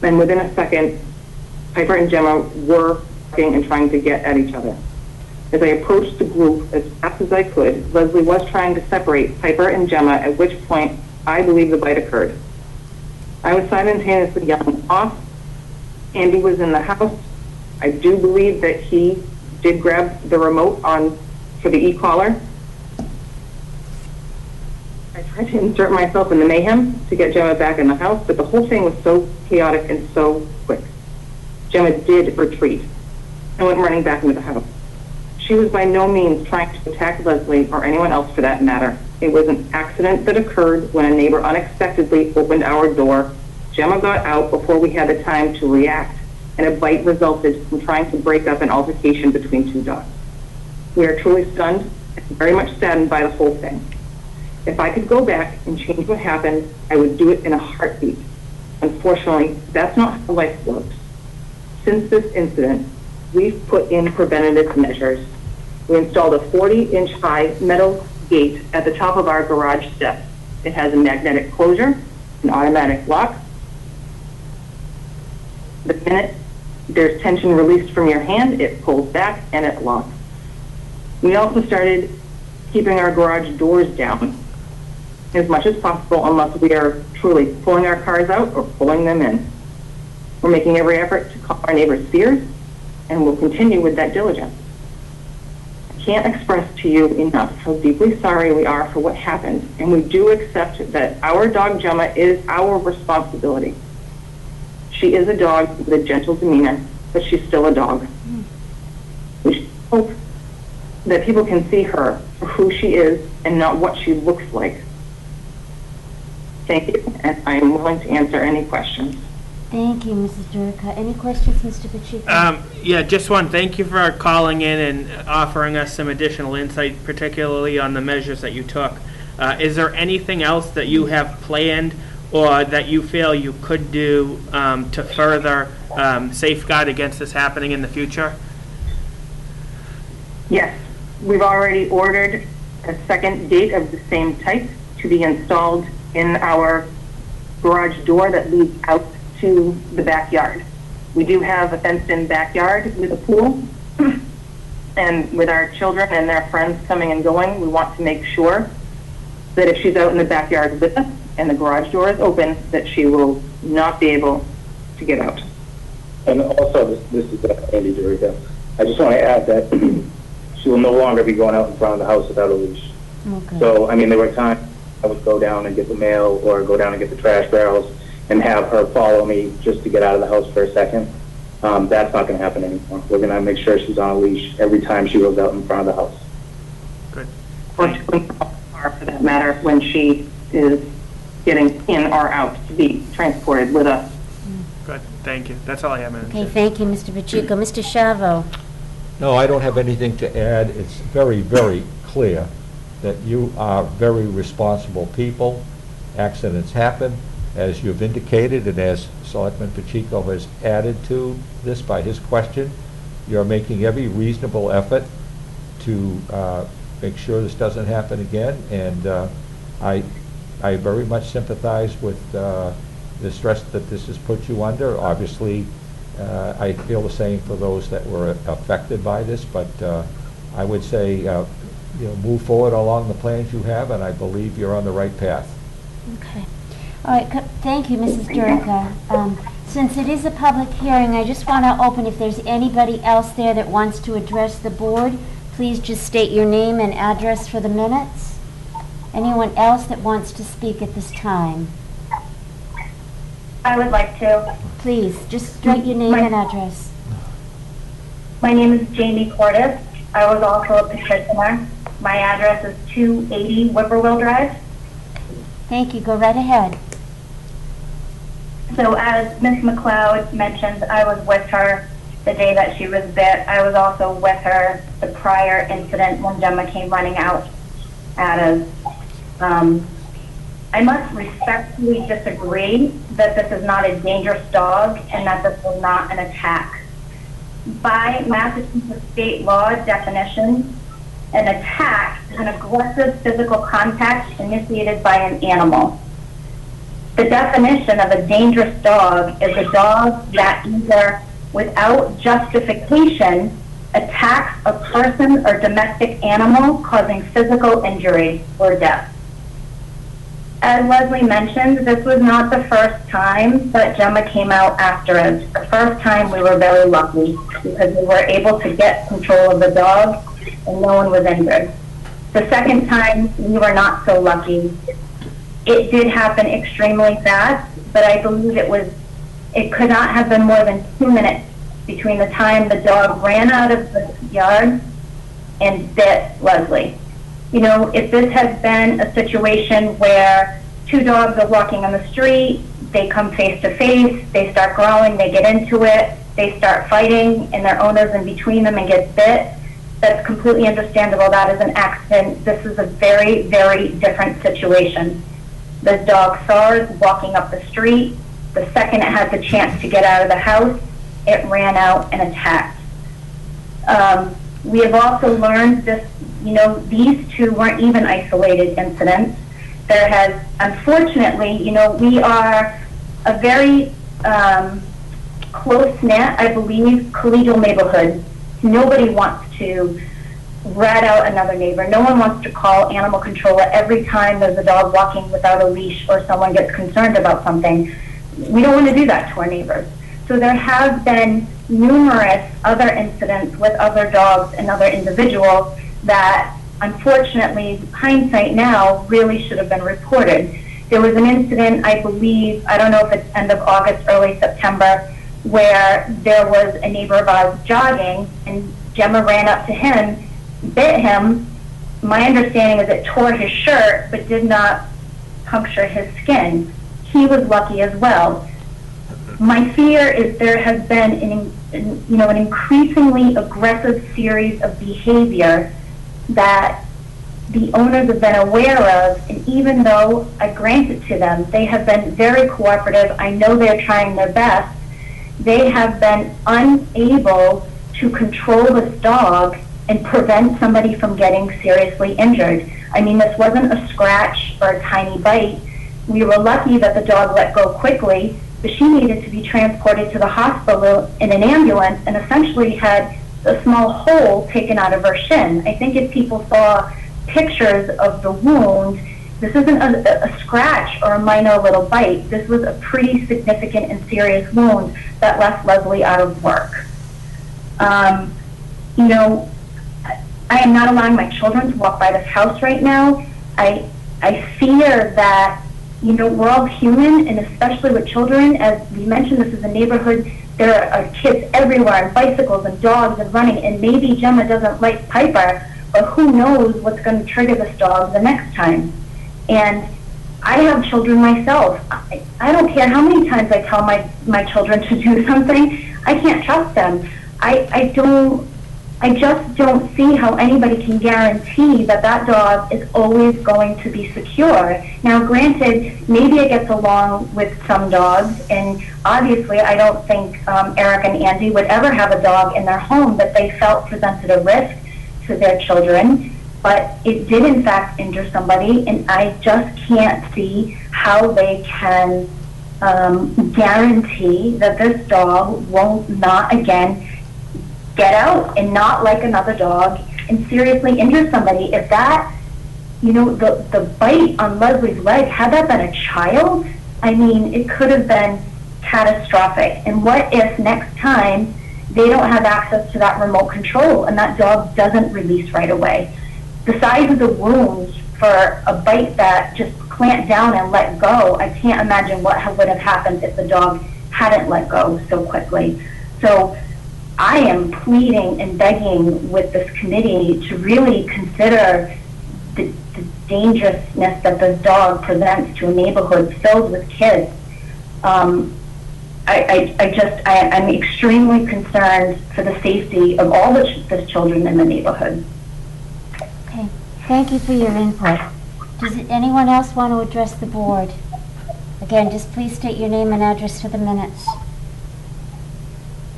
and within a second, Piper and Gemma were barking and trying to get at each other. As I approached the group as fast as I could, Leslie was trying to separate Piper and Gemma, at which point I believe the bite occurred. I was simultaneously yelling off. Andy was in the house. I do believe that he did grab the remote for the e-collar. I tried to insert myself in the mayhem to get Gemma back in the house, but the whole thing was so chaotic and so quick. Gemma did retreat and went running back into the house. She was by no means trying to attack Leslie or anyone else for that matter. It was an accident that occurred when a neighbor unexpectedly opened our door. Gemma got out before we had the time to react, and a bite resulted from trying to break up an altercation between 2 dogs. We are truly stunned and very much saddened by the whole thing. If I could go back and change what happened, I would do it in a heartbeat. Unfortunately, that's not how life works. Since this incident, we've put in preventative measures. We installed a 40-inch high metal gate at the top of our garage steps. It has a magnetic closure, an automatic lock. The minute there's tension released from your hand, it pulls back and it locks. We also started keeping our garage doors down as much as possible unless we are truly pulling our cars out or pulling them in. We're making every effort to calm our neighbors' fears, and we'll continue with that diligence. I can't express to you enough how deeply sorry we are for what happened, and we do accept that our dog Gemma is our responsibility. She is a dog with a gentle demeanor, but she's still a dog. We hope that people can see her for who she is and not what she looks like. Thank you, and I am willing to answer any questions. Thank you, Mrs. Durica. Any questions, Mr. Pacheco? Yeah, just one. Thank you for calling in and offering us some additional insight, particularly on the measures that you took. Is there anything else that you have planned or that you feel you could do to further safeguard against this happening in the future? Yes, we've already ordered a second gate of the same type to be installed in our garage door that leads out to the backyard. We do have a fenced-in backyard with a pool, and with our children and their friends coming and going, we want to make sure that if she's out in the backyard with us and the garage door is open, that she will not be able to get out. And also, this is Andy Durica. I just want to add that she will no longer be going out in front of the house without a leash. Okay. So, I mean, there were times I would go down and get the mail or go down and get the trash barrels and have her follow me just to get out of the house for a second. That's not going to happen anymore. We're going to make sure she's on a leash every time she goes out in front of the house. Good. Or to the car, for that matter, when she is getting in or out to be transported with us. Good. Thank you. That's all I have, Madam Okay, Chair. thank you, Mr. Pacheco. Mr. Shavo? No, I don't have anything to add. It's very, very clear that you are very responsible people. Accidents happen, as you've indicated, and as Selectman Pacheco has added to this by his question. You're making every reasonable effort to make sure this doesn't happen again, and I very much sympathize with the stress that this has put you under. Obviously, I feel the same for those that were affected by this, but I would say move forward along the plans you have, and I believe you're on the right path. Okay. All right, thank you, Mrs. Durica. Since it is a public hearing, I just want to open, if there's anybody else there that wants to address the board, please just state your name and address for the minutes. Anyone else that wants to speak at this time? I would like to. Please, just state your name and address. My name is Jamie Cordes. I was also a petitioner. My address is 280 Whippoorwill Drive. Thank you. Go right ahead. So as Ms. McLeod mentioned, I was with her the day that she was bit. I was also with her the prior incident when Gemma came running out at us. I must respectfully disagree that this is not a dangerous dog and that this was not an attack. By Massachusetts state law definition, an attack is an aggressive physical contact initiated by an animal. The definition of a dangerous dog is a dog that either without justification attacks a person or domestic animal causing physical injury or death. As Leslie mentioned, this was not the first time that Gemma came out after us. The first time we were very lucky because we were able to get control of the dog and no one was injured. The second time we were not so lucky. It did happen extremely fast, but I believe it could not have been more than 2 minutes between the time the dog ran out of the yard and bit Leslie. You know, if this has been a situation where two dogs are walking on the street, they come face to face, they start growling, they get into it, they start fighting, and their owner's in between them and gets bit, that's completely understandable. That is an accident. This is a very, very different situation. The dog saw us walking up the street. The second it had the chance to get out of the house, it ran out and attacked. We have also learned this, you know, these two weren't even isolated incidents. There has, unfortunately, you know, we are a very close-knit, I believe, collegial neighborhood. Nobody wants to rat out another neighbor. No one wants to call animal control every time there's a dog walking without a leash or someone gets concerned about something. We don't want to do that to our neighbors. So there have been numerous other incidents with other dogs and other individuals that, unfortunately, hindsight now, really should have been reported. There was an incident, I believe, I don't know if it's end of August, early September, where there was a neighbor of ours jogging, and Gemma ran up to him, bit him. My understanding is it tore his shirt, but did not puncture his skin. He was lucky as well. My fear is there has been an increasingly aggressive series of behavior that the owners have been aware of, and even though I grant it to them, they have been very cooperative. I know they're trying their best. They have been unable to control this dog and prevent somebody from getting seriously injured. I mean, this wasn't a scratch or a tiny bite. We were lucky that the dog let go quickly, but she needed to be transported to the hospital in an ambulance and essentially had a small hole taken out of her shin. I think if people saw pictures of the wound, this isn't a scratch or a minor little bite. This was a pretty significant and serious wound that left Leslie out of work. You know, I am not allowing my children to walk by this house right now. I fear that, you know, we're all human, and especially with children, as we mentioned, this is a neighborhood, there are kids everywhere, and bicycles and dogs and running, and maybe Gemma doesn't like Piper, but who knows what's going to trigger this dog the next time. And I have children myself. I don't care how many times I tell my children to do something, I can't trust them. I just don't see how anybody can guarantee that that dog is always going to be secure. Now, granted, maybe it gets along with some dogs, and obviously I don't think Eric and Andy would ever have a dog in their home that they felt presented a risk to their children, but it did in fact injure somebody, and I just can't see how they can guarantee that this dog won't not again get out and not like another dog and seriously injure somebody. If that, you know, the bite on Leslie's leg, had that been a child, I mean, it could have been catastrophic. And what if next time they don't have access to that remote control and that dog doesn't release right away? The size of the wounds for a bite that just clamped down and let go, I can't imagine what would have happened if the dog hadn't let go so quickly. So I am pleading and begging with this committee to really consider the dangerousness that this dog presents to a neighborhood filled with kids. I'm extremely concerned for the safety of all the children in the neighborhood. Okay, thank you for your input. Does anyone else want to address the board? Again, just please state your name and address for the minutes.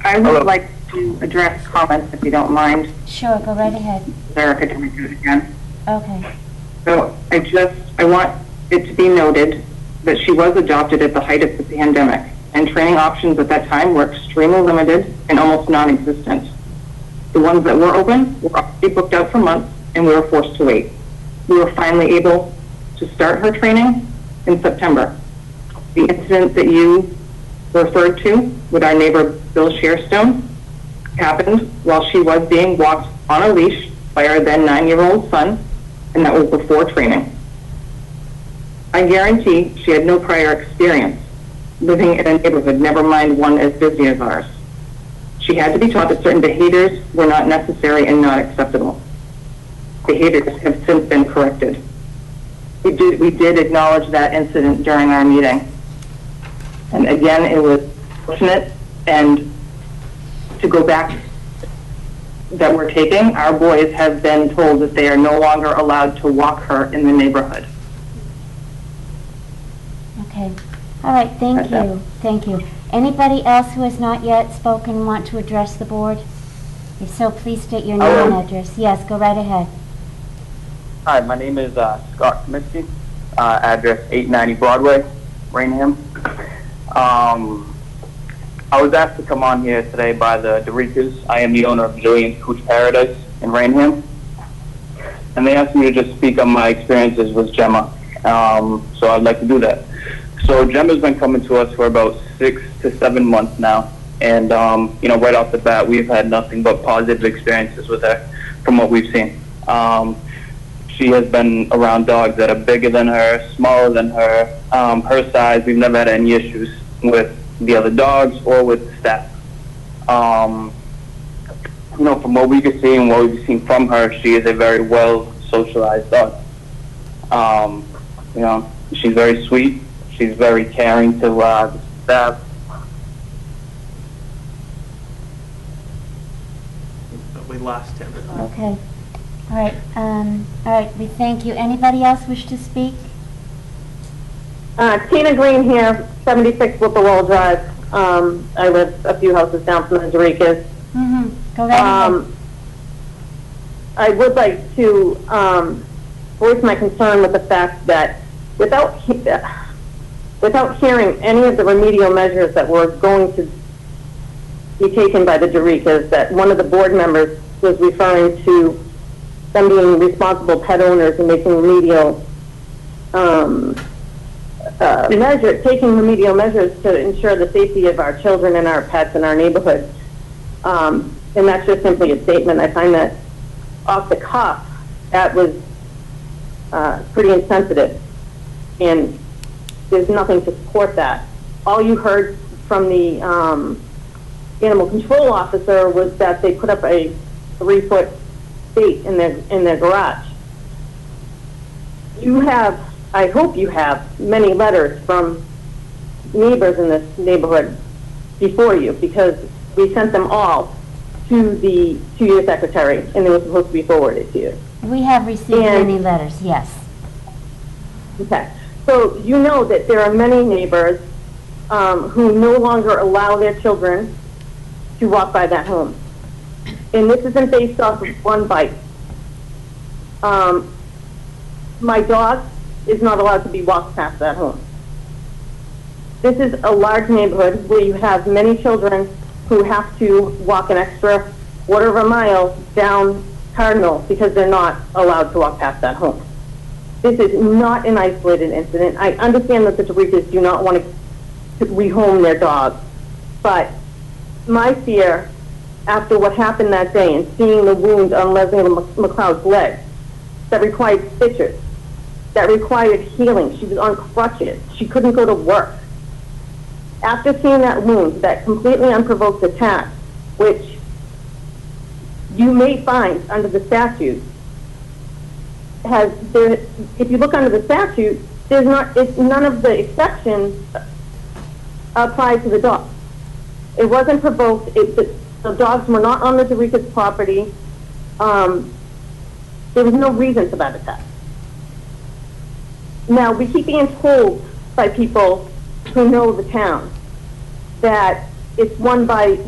I would like to address comments, if you don't mind. Sure, go right ahead. Erica, can we do it again? Okay. So I want it to be noted that she was adopted at the height of the pandemic, and training options at that time were extremely limited and almost non-existent. The ones that were open were already booked out for months, and we were forced to wait. We were finally able to start her training in September. The incident that you referred to with our neighbor Bill Shearstone happened while she was being walked on a leash by our then 9-year-old son, and that was before training. I guarantee she had no prior experience living in a neighborhood, never mind one as busy as ours. She had to be taught that certain behaviors were not necessary and not acceptable. Behaviors have since been corrected. We did acknowledge that incident during our meeting. And again, it was fortunate, and to go back that we're taking, our boys have been told that they are no longer allowed to walk her in the neighborhood. Okay. All right, thank you. Thank you. Anybody else who has not yet spoken want to address the board? If so, please state your name and address. Yes, go right ahead. Hi, my name is Scott Kaminsky, address 890 Broadway, Raynham. I was asked to come on here today by the DeRicas. I am the owner of Jillian's Cooch Paradise in Raynham. And they asked me to just speak on my experiences with Gemma. So I'd like to do that. So Gemma's been coming to us for about 6 to 7 months now. And, right off the bat, we've had nothing but positive experiences with her from what we've seen. She has been around dogs that are bigger than her, smaller than her, her size. We've never had any issues with the other dogs or with the staff. From what we can see and what we've seen from her, she is a very well socialized dog. She's very sweet. She's very caring to the staff. We lost him. Okay. All right, we thank you. Anybody else wish to speak? Tina Green here, 76 Whipplewell Drive. I live a few houses down from the DeRicas. Go right ahead. I would like to voice my concern with the fact that without hearing any of the remedial measures that were going to be taken by the DeRicas, that one of the board members was referring to them being responsible pet owners and making remedial taking remedial measures to ensure the safety of our children and our pets in our neighborhood. And that's just simply a statement. I find that off the cuff, that was pretty insensitive. And there's nothing to support that. All you heard from the animal control officer was that they put up a 3-foot gate in their garage. You have, I hope you have, many letters from neighbors in this neighborhood before you, because we sent them all to your secretary, and they were supposed to be forwarded to you. We have received many letters, yes. Okay. So you know that there are many neighbors who no longer allow their children to walk by that home. And this isn't based off of one bite. My dog is not allowed to be walked past that home. This is a large neighborhood where you have many children who have to walk an extra quarter of a mile down Cardinal because they're not allowed to walk past that home. This is not an isolated incident. I understand that the DeRicas do not want to rehome their dog, but my fear after what happened that day and seeing the wound on Leslie McLeod's leg that required stitches, that required healing. She was on crutches. She couldn't go to work. After seeing that wound, that completely unprovoked attack, which you may find under the statute, if you look under the statute, none of the exceptions apply to the dog. It wasn't provoked. The dogs were not on the DeRicas property. There was no reason for that attack. Now, we keep being told by people who know the town that it's one bite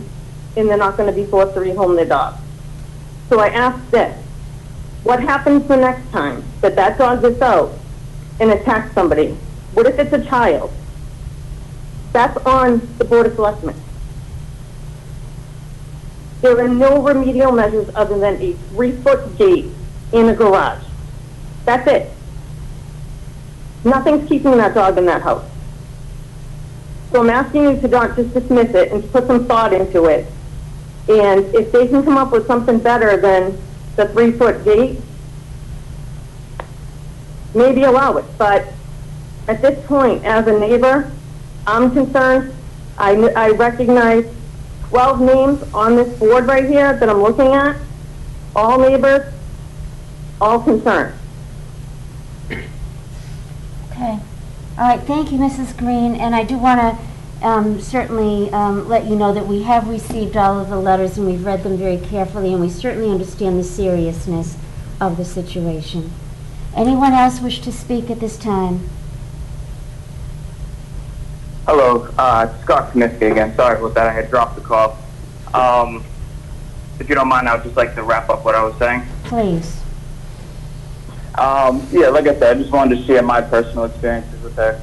and they're not going to be forced to rehome their dog. So I asked this, what happens the next time that dog gets out and attacks somebody? What if it's a child? That's on the Board of Selectmen. There are no remedial measures other than a 3-foot gate in a garage. That's it. Nothing's keeping that dog in that house. So I'm asking you to not just dismiss it and to put some thought into it. And if they can come up with something better than the 3-foot gate, maybe allow it. But at this point, as a neighbor, I'm concerned. I recognize 12 names on this board right here that I'm looking at, all neighbors, all concerned. Okay. All right, thank you, Mrs. Green, and I do want to certainly let you know that we have received all of the letters and we've read them very carefully, and we certainly understand the seriousness of the situation. Anyone else wish to speak at this time? Hello, Scott Kaminsky again. Sorry about that. I had dropped the call. If you don't mind, I would just like to wrap up what I was saying. Please. Yeah, like I said, I just wanted to share my personal experiences with her.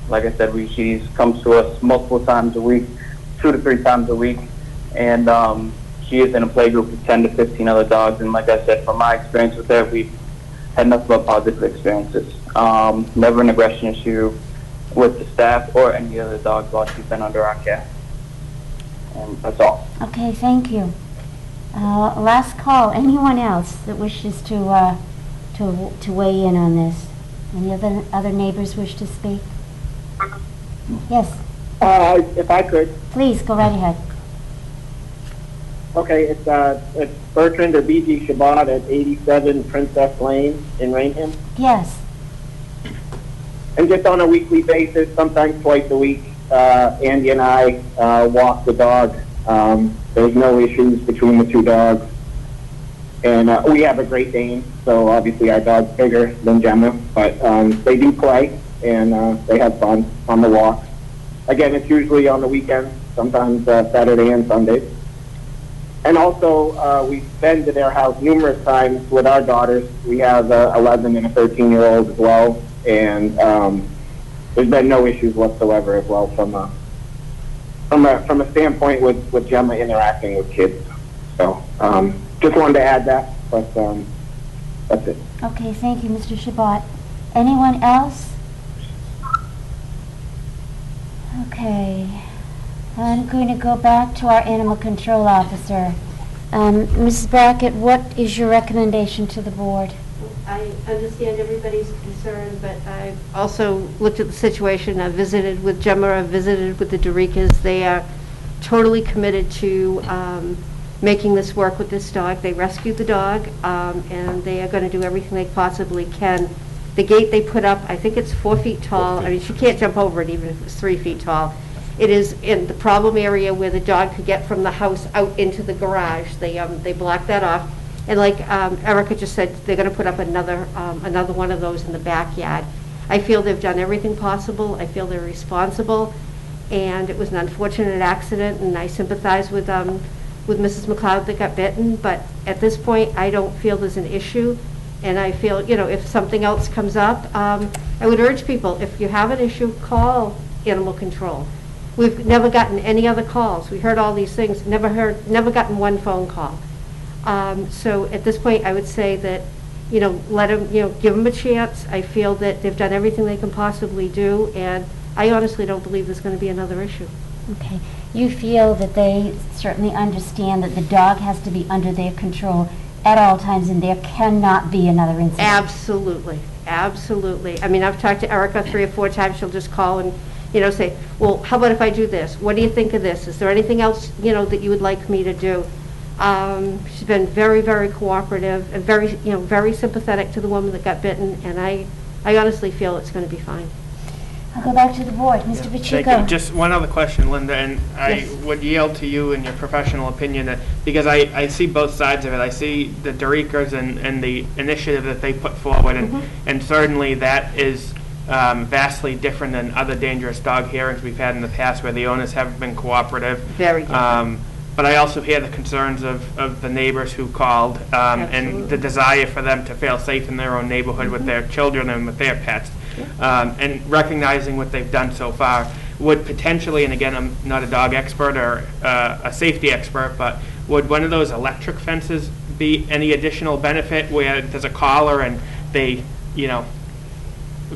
Like I said, she comes to us multiple times a week, 2 to 3 times a week, and she is in a play group with 10 to 15 other dogs. And like I said, from my experience with her, we've had nothing but positive experiences. Never an aggression issue with the staff or any other dogs while she's been under our care. And that's all. Okay, thank you. Last call. Anyone else that wishes to weigh in on this? Any other neighbors wish to speak? Yes. If I could. Please go right ahead. Okay, it's Bertrand or B.G. Shabbat at 87 Princess Lane in Raynham. Yes. And just on a weekly basis, sometimes twice a week, Andy and I walk the dog. There's no issues between the two dogs. And we have a Great Dane, so obviously our dog's bigger than Gemma, but they do play and they have fun on the walk. Again, it's usually on the weekends, sometimes Saturday and Sunday. And also, we've been to their house numerous times with our daughters. We have 11 and a 13-year-old as well, and there's been no issues whatsoever as well from a standpoint with Gemma interacting with kids. So just wanted to add that, but that's it. Okay, thank you, Mr. Shabbat. Anyone else? Okay. I'm going to go back to our animal control officer. Mrs. Brackett, what is your recommendation to the board? I understand everybody's concern, but I've also looked at the situation. I've visited with Gemma, I've visited with the DeRicas. They are totally committed to making this work with this dog. They rescued the dog, and they are going to do everything they possibly can. The gate they put up, I think it's 4 feet tall. I mean, she can't jump over it even if it's 3 feet tall. It is in the problem area where the dog could get from the house out into the garage. They blocked that off. And like Erica just said, they're going to put up another one of those in the backyard. I feel they've done everything possible. I feel they're responsible. And it was an unfortunate accident, and I sympathize with Mrs. McLeod that got bitten. But at this point, I don't feel there's an issue. And I feel, if something else comes up, I would urge people, if you have an issue, call animal control. We've never gotten any other calls. We heard all these things, never gotten one phone call. So at this point, I would say that let them, give them a chance. I feel that they've done everything they can possibly do, and I honestly don't believe there's going to be another issue. Okay. You feel that they certainly understand that the dog has to be under their control at all times, and there cannot be another incident? Absolutely. Absolutely. I mean, I've talked to Erica 3 or 4 times. She'll just call and, say, well, how about if I do this? What do you think of this? Is there anything else, that you would like me to do? She's been very, very cooperative and very, very sympathetic to the woman that got bitten, and I honestly feel it's going to be fine. I'll go back to the board. Mr. Thank Pacheco. you. Just one other question, Linda, and I Yes. would yield to you in your professional opinion, that because I see both sides of it. I see the Derikers and the initiative that they put forward, and certainly that is vastly different than other dangerous dog hearings we've had in the past where the owners haven't been cooperative. Very different. But I also hear the concerns of the neighbors who called and the desire for them to feel safe in their own neighborhood with their children and with their pets. And recognizing what they've done so far would potentially, and again, I'm not a dog expert or a safety expert, but would one of those electric fences be any additional benefit where there's a collar and they,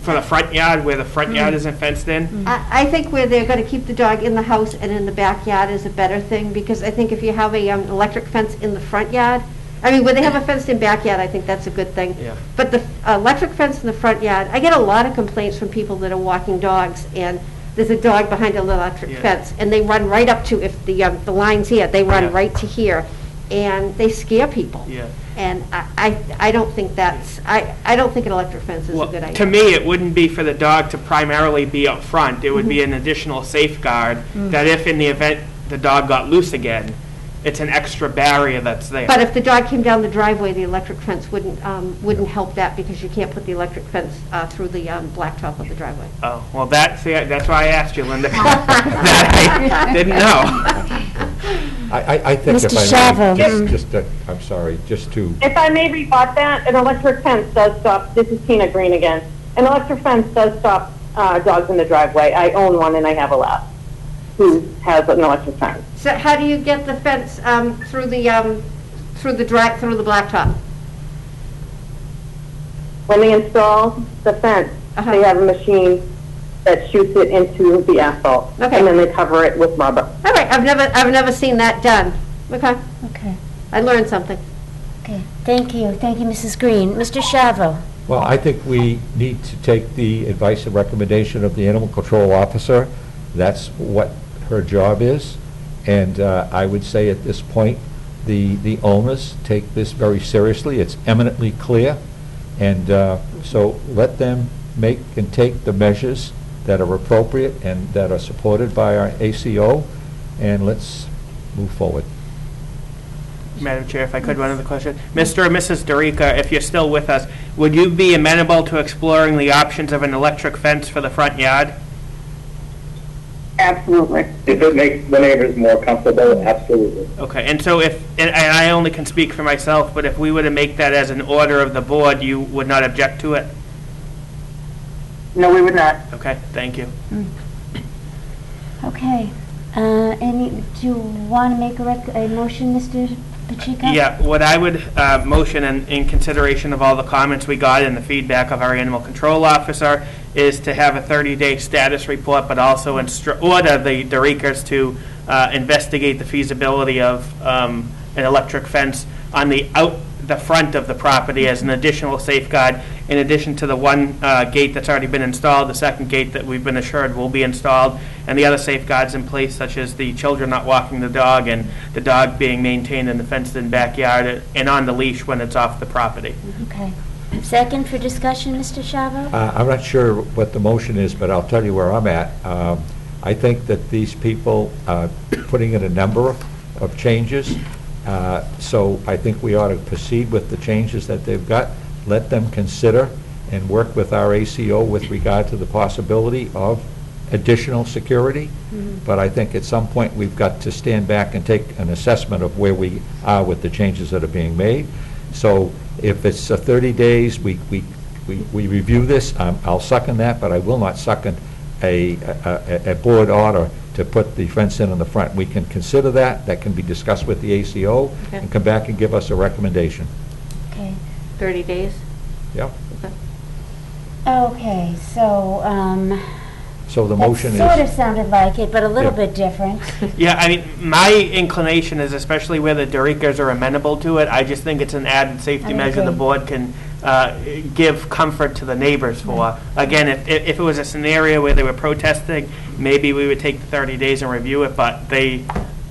for the front yard where the front yard isn't fenced in? I think where they're going to keep the dog in the house and in the backyard is a better thing, because I think if you have a electric fence in the front yard, where they have a fenced-in backyard, I think that's a good thing. Yeah. But the electric fence in the front yard, I get a lot of complaints from people that are walking dogs, and there's a dog behind an electric fence, and they run right up to, if the line's here, they run right to here, and they scare people. Yeah. And I don't think that's, I don't think an electric fence is a good idea. To me, it wouldn't be for the dog to primarily be up front. It would be an additional safeguard that if in the event the dog got loose again, it's an extra barrier that's there. But if the dog came down the driveway, the electric fence wouldn't help that, because you can't put the electric fence through the blacktop of the driveway. Oh, well, that's why I asked you, Linda. That I didn't know. I think Mr. if I Shavo. may, I'm sorry, just to, If I may rebut that, an electric fence does stop, this is Tina Green again, an electric fence does stop dogs in the driveway. I own one and I have a lab who has an electric fence. So how do you get the fence through the blacktop? When they install the fence, they have a machine that shoots it into the asphalt. Okay. And then they cover it with rubber. All right, I've never seen that done. Okay, Okay. I learned something. Okay. Thank you, Mrs. Green. Mr. Shavo. well, I think we need to take the advice and recommendation of the animal control officer. That's what her job is. And I would say at this point, the owners take this very seriously. It's eminently clear. And so let them make and take the measures that are appropriate and that are supported by our ACO, and let's move forward. Madam Chair, if I could, one other question. Mr. and Mrs. Derica, if you're still with us, would you be amenable to exploring the options of an electric fence for the front yard? Absolutely. If it makes the neighbors more comfortable, absolutely. Okay, and so and I only can speak for myself, but if we were to make that as an order of the board, you would not object to it? No, we would not. Okay, thank you. Okay. Do you want to make a motion, Mr. Pacheco? Yeah, what I would motion in consideration of all the comments we got and the feedback of our animal control officer is to have a 30-day status report, but also order the Derikers to investigate the feasibility of an electric fence on the front of the property as an additional safeguard, in addition to the one gate that's already been installed, the second gate that we've been assured will be installed, and the other safeguards in place, such as the children not walking the dog and the dog being maintained in the fenced-in backyard and on the leash when it's off the property. Okay. Second for discussion, Mr. Shavo? I'm not sure what the motion is, but I'll tell you where I'm at. I think that these people putting in a number of changes, so I think we ought to proceed with the changes that they've got. Let them consider and work with our ACO with regard to the possibility of additional security. But I think at some point we've got to stand back and take an assessment of where we are with the changes that are being made. So if it's 30 days, we review this, I'll second that, but I will not second a board order to put the fence in the front. We can consider that. That can be discussed with the ACO and come back and give us a recommendation. Okay. 30 days? Yep. Okay. Okay, so, So the that motion sort of is, sounded like it, but a little Yeah. bit different. Yeah, I mean, my inclination is, especially where the Dorikas are amenable to it, I just think it's an added safety I measure the agree. board can give comfort to the neighbors for. Again, if it was a scenario where they were protesting, maybe we would take the 30 days and review it, but they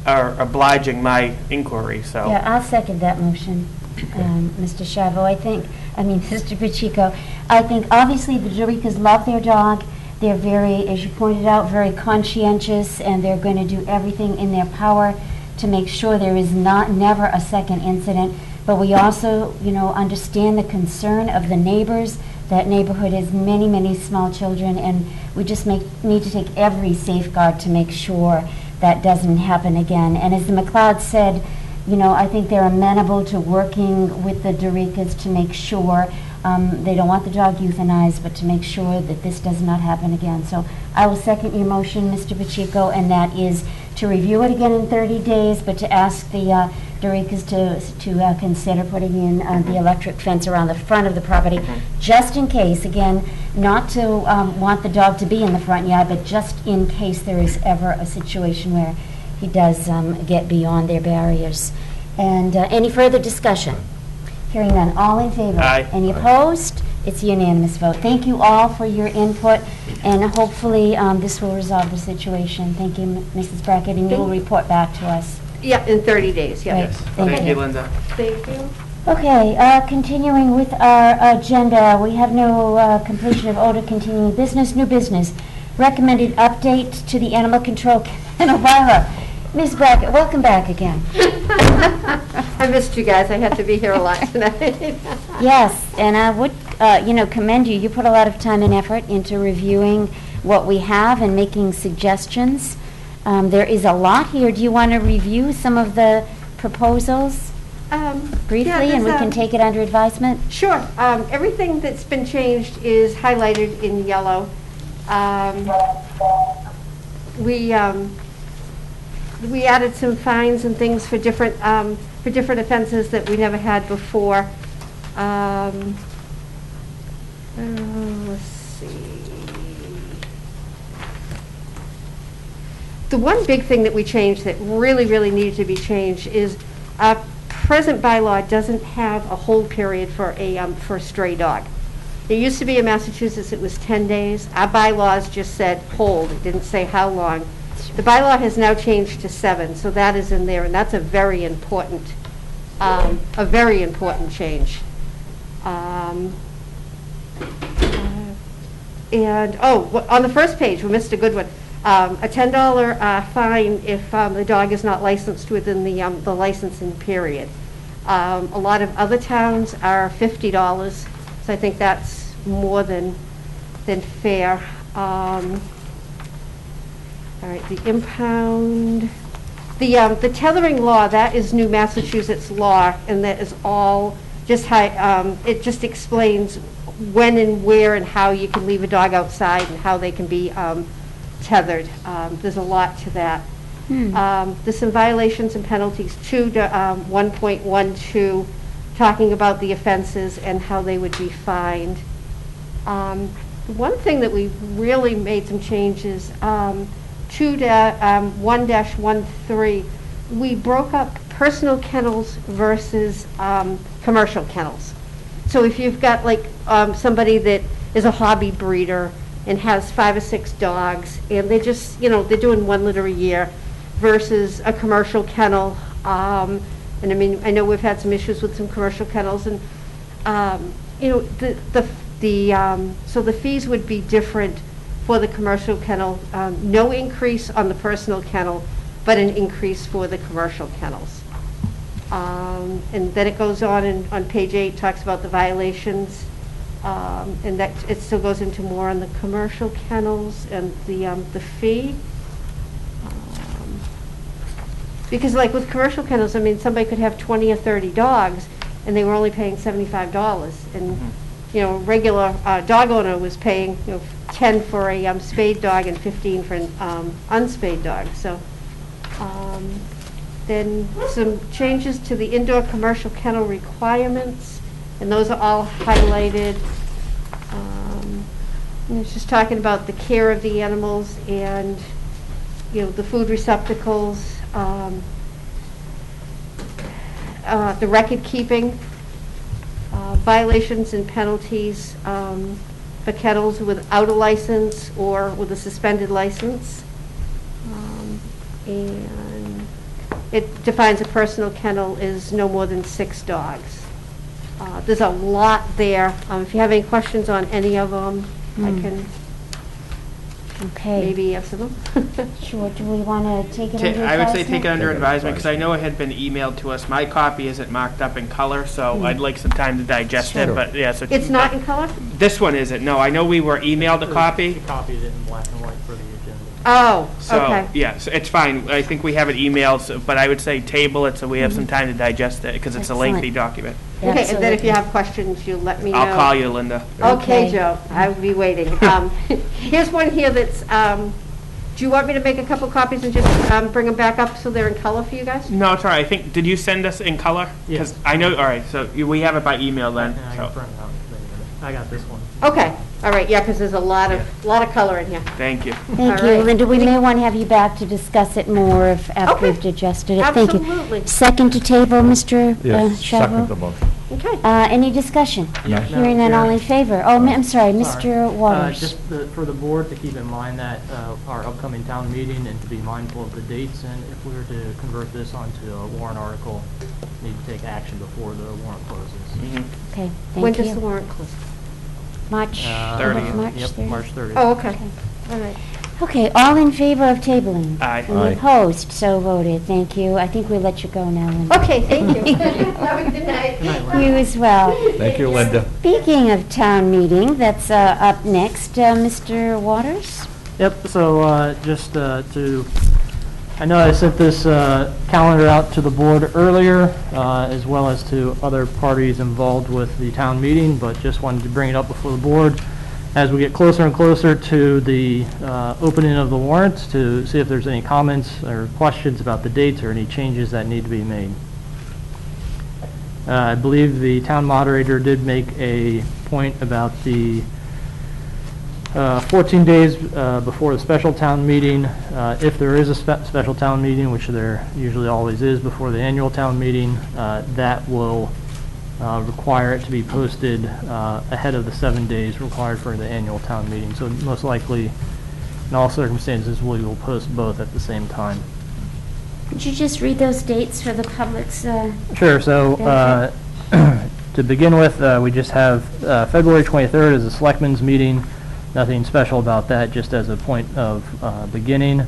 are obliging my inquiry, so. Yeah, I'll second that motion, Mr. Schiavo. Mr. Pacheco. I think obviously the Dorikas love their dog. They're very, as you pointed out, very conscientious, and they're going to do everything in their power to make sure there is never a second incident. But we also, understand the concern of the neighbors. That neighborhood has many, many small children, and we just need to take every safeguard to make sure that doesn't happen again. And as the McLeod said, I think they're amenable to working with the Dorikas to make sure they don't want the dog euthanized, but to make sure that this does not happen again. So I will second your motion, Mr. Pacheco, and that is to review it again in 30 days, but to ask the Dorikas to consider putting in the electric fence around the front of the property, just in case, again, not to want the dog to be in the front yard, but just in case there is ever a situation where he does get beyond their barriers. And any further discussion? Hearing none. All in favor? Aye. Any opposed? It's a unanimous vote. Thank you all for your input, and hopefully this will resolve the situation. Thank you, Mrs. Brackett, and you will report back to us. Yeah, in 30 days, yeah. Great. Thank you, Linda. Thank you. Okay, continuing with our agenda, we have no completion of order continuing business, new business. Recommended update to the animal control kennel bylaw. Ms. Brackett, welcome back again. I missed you guys. I had to be here a lot tonight. Yes, and I would, commend you. You put a lot of time and effort into reviewing what we have and making suggestions. There is a lot here. Do you want to review some of the proposals briefly, and we can take it under advisement? Sure. Everything that's been changed is highlighted in yellow. We added some fines and things for different offenses that we never had before. Let's see. The one big thing that we changed that really, really needed to be changed is our present bylaw doesn't have a hold period for a stray dog. It used to be in Massachusetts, it was 10 days. Our bylaws just said hold. It didn't say how long. The bylaw has now changed to 7, so that is in there, and that's a very important change. On the first page, we missed a good one. A $10 fine if the dog is not licensed within the licensing period. A lot of other towns are $50, so I think that's more than fair. All right, the impound, the tethering law, that is new Massachusetts law, and that is all just it just explains when and where and how you can leave a dog outside and how they can be tethered. There's a lot to that. There's some violations and penalties, 1.12, talking about the offenses and how they would be fined. One thing that we really made some changes, 1-13, we broke up personal kennels versus commercial kennels. So if you've got like somebody that is a hobby breeder and has 5 or 6 dogs, and they just, they're doing 1 litter a year, versus a commercial kennel. And I mean, I know we've had some issues with some commercial kennels, and so the fees would be different for the commercial kennel. No increase on the personal kennel, but an increase for the commercial kennels. And then it goes on page 8, talks about the violations, and that it still goes into more on the commercial kennels and the fee. Because like with commercial kennels, I mean, somebody could have 20 or 30 dogs, and they were only paying $75, and a regular dog owner was paying 10 for a spayed dog and 15 for an unspayed dog. So then some changes to the indoor commercial kennel requirements. And those are all highlighted. And it's just talking about the care of the animals and, the food receptacles, the record keeping, violations and penalties for kennels without a license or with a suspended license. And it defines a personal kennel is no more than 6 dogs. There's a lot there. If you have any questions on any of them, I can maybe answer them. Sure. Do we want to take it under advisement? I would say take it under advisement, because I know it had been emailed to us. My copy isn't marked up in color, so I'd like some time to digest it, but yeah. So It's not in color? This one isn't, no. I know we were emailed a copy. We copied it in black and white for the agenda. Oh, So, okay. yeah, so it's fine. I think we have it emailed, but I would say table it so we have some time to digest it, because it's a lengthy Excellent. document. Okay, and then if you have questions, you let me know. I'll call you, Linda. Okay, Okay. Joe, I will be waiting. Here's one here that's, do you want me to make a couple copies and just bring them back up so they're in color for you guys? No, it's all right. I think, did you send us in color? Yes. 'Cause I know, all right, so we have it by email then. And I So, can print it out. I got this one. Okay, all right, yeah, because there's a lot of color in here. thank you. Thank All you, right. Linda. We may want to have you back to discuss it more after Okay. we've digested it. Thank you. Absolutely. Second to table, Mr. Yes, second Chavo. the motion. Okay. Any discussion? No. Hearing none, all in favor? Oh, I'm sorry, Mr. Waters. Just for the board to keep in mind that our upcoming town meeting and to be mindful of the dates, and if we were to convert this onto a warrant article, need to take action before the warrant closes. Okay, When thank does the you. warrant close? March 30th. March Yep, 30th? March 30th. Oh, okay, all right. Okay, all in favor of tabling? Aye. Any Aye. opposed? So voted. Thank you. I think we'll let you go now, Linda. Okay, thank you. Have a good night. You as well. Thank you, Linda. Speaking of town meeting, that's up next. Mr. Waters? Yep, so just I know I sent this calendar out to the board earlier, as well as to other parties involved with the town meeting, but just wanted to bring it up before the board as we get closer and closer to the opening of the warrants to see if there's any comments or questions about the dates or any changes that need to be made. I believe the town moderator did make a point about the 14 days before the special town meeting, if there is a special town meeting, which there usually always is before the annual town meeting, that will require it to be posted ahead of the 7 days required for the annual town meeting. So most likely, in all circumstances, we will post both at the same time. Could you just read those dates for the public's? Sure. So to begin with, we just have February 23rd as a Selectmen's meeting. Nothing special about that, just as a point of beginning.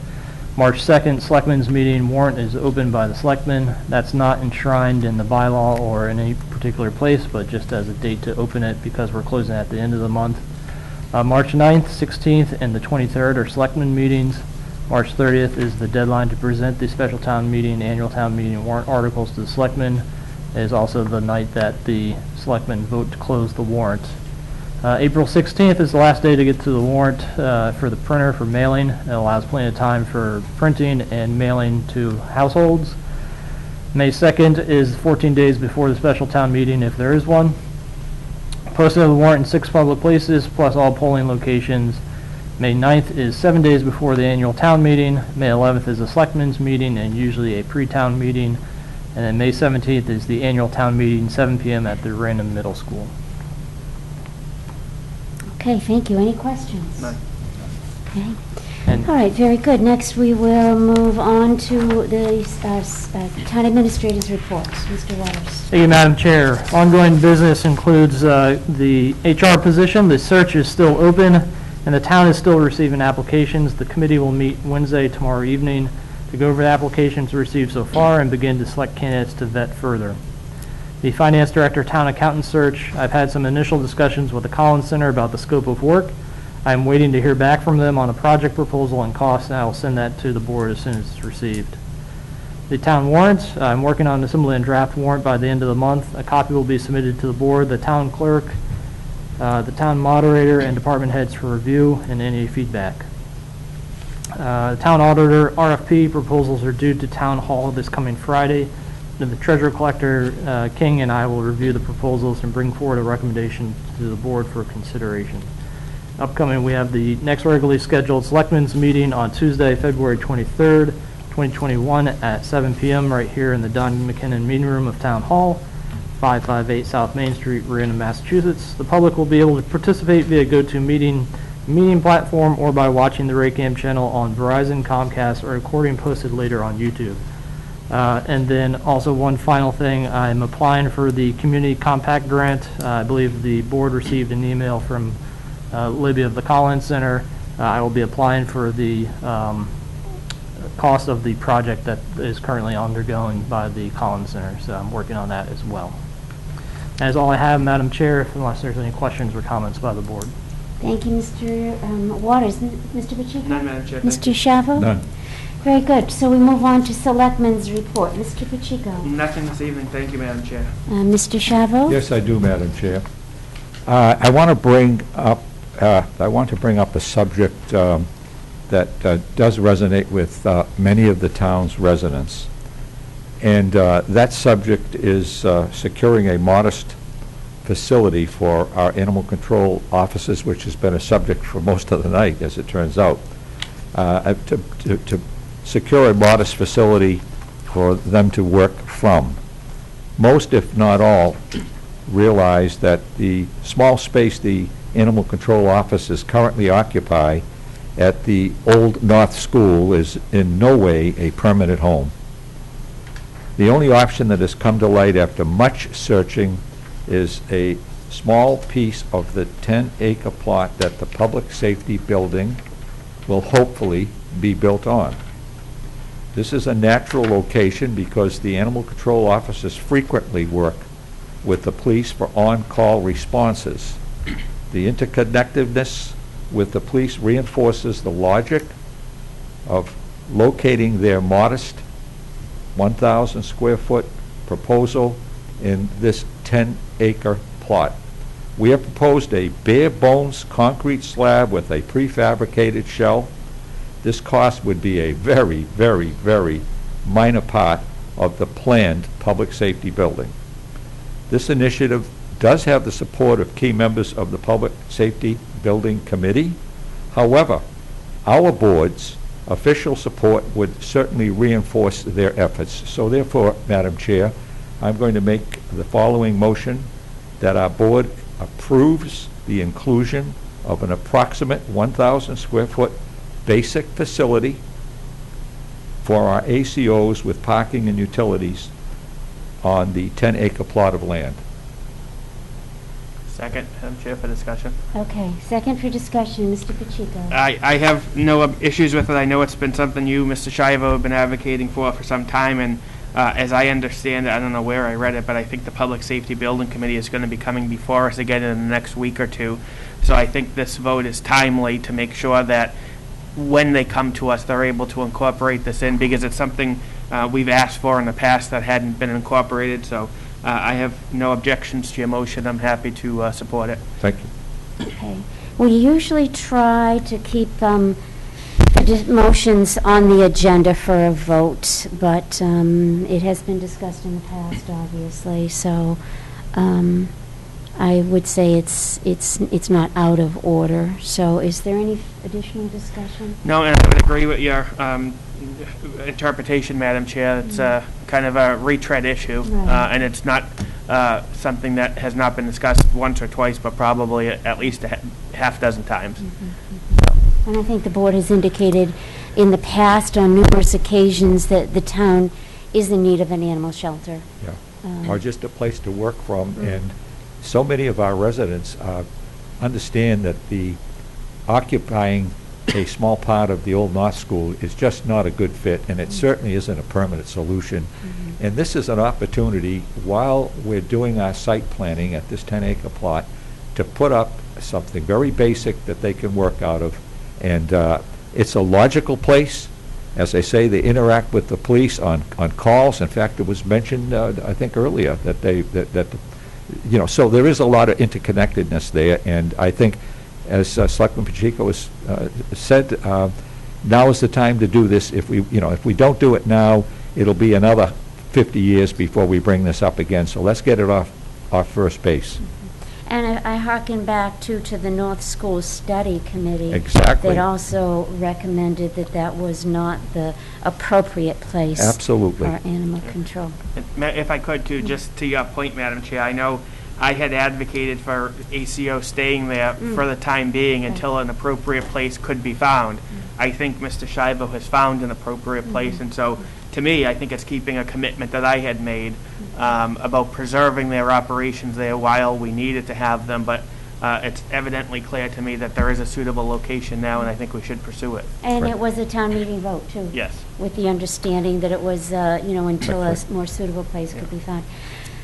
March 2nd, Selectmen's meeting, warrant is opened by the Selectmen. That's not enshrined in the bylaw or in any particular place, but just as a date to open it because we're closing at the end of the month. March 9th, 16th, and the 23rd are Selectmen meetings. March 30th is the deadline to present the special town meeting, annual town meeting warrant articles to the Selectmen. It is also the night that the Selectmen vote to close the warrant. April 16th is the last day to get to the warrant for the printer for mailing. It allows plenty of time for printing and mailing to households. May 2nd is 14 days before the special town meeting, if there is one. Posting of the warrant in 6 public places, plus all polling locations. May 9th is 7 days before the annual town meeting. May 11th is a selectmen's meeting and usually a pre-town meeting. And then May 17th is the annual town meeting, 7 p.m. at the Raynham Middle School. Okay, thank you. Any questions? None. Okay. And All right, very good. Next, we will move on to the town administrator's reports. Mr. Waters. Thank you, Madam Chair. Ongoing business includes the HR position. The search is still open, and the town is still receiving applications. The committee will meet Wednesday, tomorrow evening, to go over the applications received so far and begin to select candidates to vet further. The finance director town accountant search, I've had some initial discussions with the Collins Center about the scope of work. I'm waiting to hear back from them on a project proposal and costs, and I will send that to the board as soon as it's received. The town warrants, I'm working on assembling a draft warrant by the end of the month. A copy will be submitted to the board, the town clerk, the town moderator, and department heads for review and any feedback. Town auditor RFP proposals are due to town hall this coming Friday. the treasurer collector, King, and I will review the proposals and bring forward a recommendation to the board for consideration. Upcoming, we have the next regularly scheduled Selectmen's meeting on Tuesday, February 23rd, 2021 at 7 p.m. right here in the Don McKinnon Meeting Room of Town Hall, 558 South Main Street, Raynham, Massachusetts. The public will be able to participate via GoToMeeting meeting platform or by watching the Raynham Channel on Verizon, Comcast, or a recording posted later on YouTube. And then also one final thing, I'm applying for the Community Compact Grant. I believe the board received an email from Libby of the Collins Center. I will be applying for the cost of the project that is currently undergoing by the Collins Center, so I'm working on that as well. That is all I have, Madam Chair, unless there's any questions or comments by the board. Thank you, Mr. Waters. Mr. Pacheco? None, Madam Chair. Mr. Shavo? None. Very good. So we move on to Selectmen's report. Mr. Pacheco? Nothing this evening. Thank you, Madam Chair. Mr. Shavo? Yes, I do, Madam Chair. I want to bring up a subject that does resonate with many of the town's residents. And that subject is securing a modest facility for our animal control officers, which has been a subject for most of the night, as it turns out. To secure a modest facility for them to work from. Most, if not all, realize that the small space the animal control officers currently occupy at the Old North School is in no way a permanent home. The only option that has come to light after much searching is a small piece of the 10-acre plot that the public safety building will hopefully be built on. This is a natural location because the animal control officers frequently work with the police for on-call responses. The interconnectedness with the police reinforces the logic of locating their modest 1,000 square foot proposal in this 10-acre plot. We have proposed a bare bones concrete slab with a prefabricated shell. This cost would be a very, very, very minor part of the planned public safety building. This initiative does have the support of key members of the Public Safety Building Committee. However, our board's official support would certainly reinforce their efforts. So therefore, Madam Chair, I'm going to make the following motion that our board approves the inclusion of an approximate 1,000 square foot basic facility for our ACOs with parking and utilities on the 10-acre plot of land. Second, Madam Chair, for discussion. Okay, second for discussion, Mr. Pacheco. I have no issues with it. I know it's been something you, Mr. Shivo, have been advocating for some time, and as I understand it, I don't know where I read it, but I think the Public Safety Building Committee is going to be coming before us again in the next week or two. So I think this vote is timely to make sure that when they come to us, they're able to incorporate this in, because it's something we've asked for in the past that hadn't been incorporated. So I have no objections to your motion. I'm happy to support it. Thank you. Okay. We usually try to keep motions on the agenda for a vote, but it has been discussed in the past, obviously. So I would say it's not out of order. So is there any additional discussion? No, and I would agree with your interpretation, Madam Chair. It's kind of a retread issue, Right. and it's not something that has not been discussed once or twice, but probably at least a half dozen times. And I think the board has indicated in the past on numerous occasions that the town is in need of an animal shelter. Yeah. Or just a place to work from. And so many of our residents understand that the occupying a small part of the Old North School is just not a good fit, and it certainly isn't a permanent solution. And this is an opportunity, while we're doing our site planning at this 10-acre plot, to put up something very basic that they can work out of. And it's a logical place. As I say, they interact with the police on calls. In fact, it was mentioned, I think earlier, that so there is a lot of interconnectedness there. And I think, as Selectman Pacheco has said, now is the time to do this. If we don't do it now, it'll be another 50 years before we bring this up again. So let's get it off first base. And I hearken back to the North School Study Committee. Exactly. That also recommended that was not the appropriate place. Absolutely. For animal control. If I could too, just to your point, Madam Chair, I know I had advocated for ACO staying there for the time being until an appropriate place could be found. I think Mr. Shivo has found an appropriate place, and so to me, I think it's keeping a commitment that I had made about preserving their operations there while we needed to have them, but it's evidently clear to me that there is a suitable location now, and I think we should pursue it. And it was a town meeting vote, too. Yes. With the understanding that it was, until a more suitable place could be found.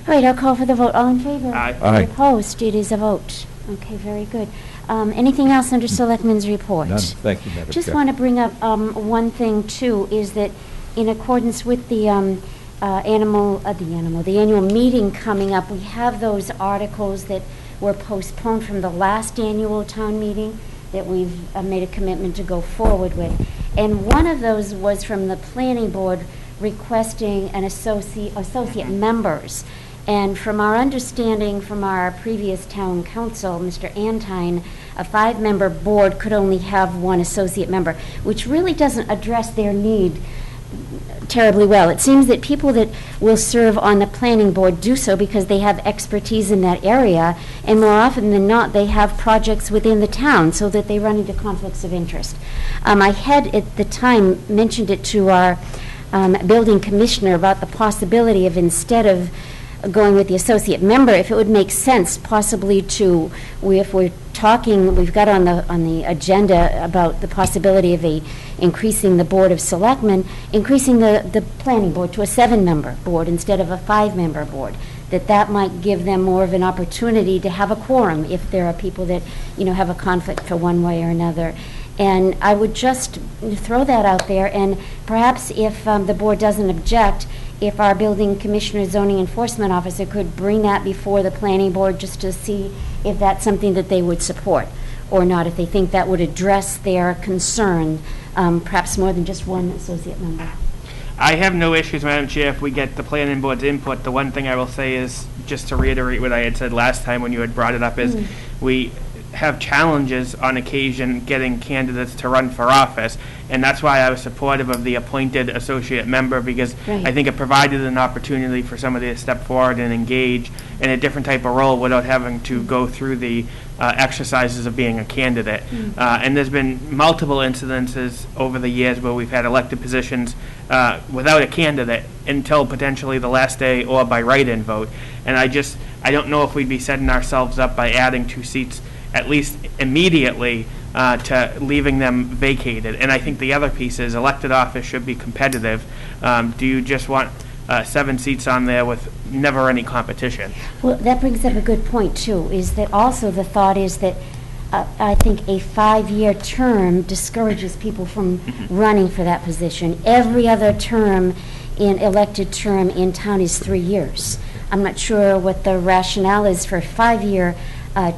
All right, I'll call for the vote. All in favor? Aye. Aye. Opposed? It is a vote. Okay, very good. Anything else under Selectmen's report? None. Thank you, Madam Just Chair. want to bring up one thing, too, is that in accordance with the annual meeting coming up, we have those articles that were postponed from the last annual town meeting that we've made a commitment to go forward with. And one of those was from the planning board requesting an associate members. And from our understanding from our previous town council, Mr. Antine, a 5-member board could only have 1 associate member, which really doesn't address their need terribly well. It seems that people that will serve on the planning board do so because they have expertise in that area, and more often than not, they have projects within the town so that they run into conflicts of interest. I had at the time mentioned it to our building commissioner about the possibility of, instead of going with the associate member, if it would make sense possibly to, if we're talking, we've got on the agenda about the possibility of increasing the Board of Selectmen, increasing the planning board to a 7-member board instead of a 5-member board, that might give them more of an opportunity to have a quorum if there are people that, have a conflict for one way or another. And I would just throw that out there, and perhaps if the board doesn't object, if our building commissioner, zoning enforcement officer could bring that before the planning board just to see if that's something that they would support or not, if they think that would address their concern, perhaps more than just 1 associate member. I have no issues, Madam Chair, if we get the planning board's input. The one thing I will say is, just to reiterate what I had said last time when you had brought it up, is we have challenges on occasion getting candidates to run for office, and that's why I was supportive of the appointed associate member, because I think it provided an opportunity for somebody to step forward and engage in a different type of role without having to go through the exercises of being a candidate. And there's been multiple incidences over the years where we've had elected positions without a candidate until potentially the last day or by write-in vote. And I don't know if we'd be setting ourselves up by adding 2 seats at least immediately to leaving them vacated. And I think the other piece is elected office should be competitive. Do you just want 7 seats on there with never any competition? Well, that brings up a good point, too, is that also the thought is that I think a 5-year term discourages people from running for that position. Every other elected term in town is 3 years. I'm not sure what the rationale is for a 5-year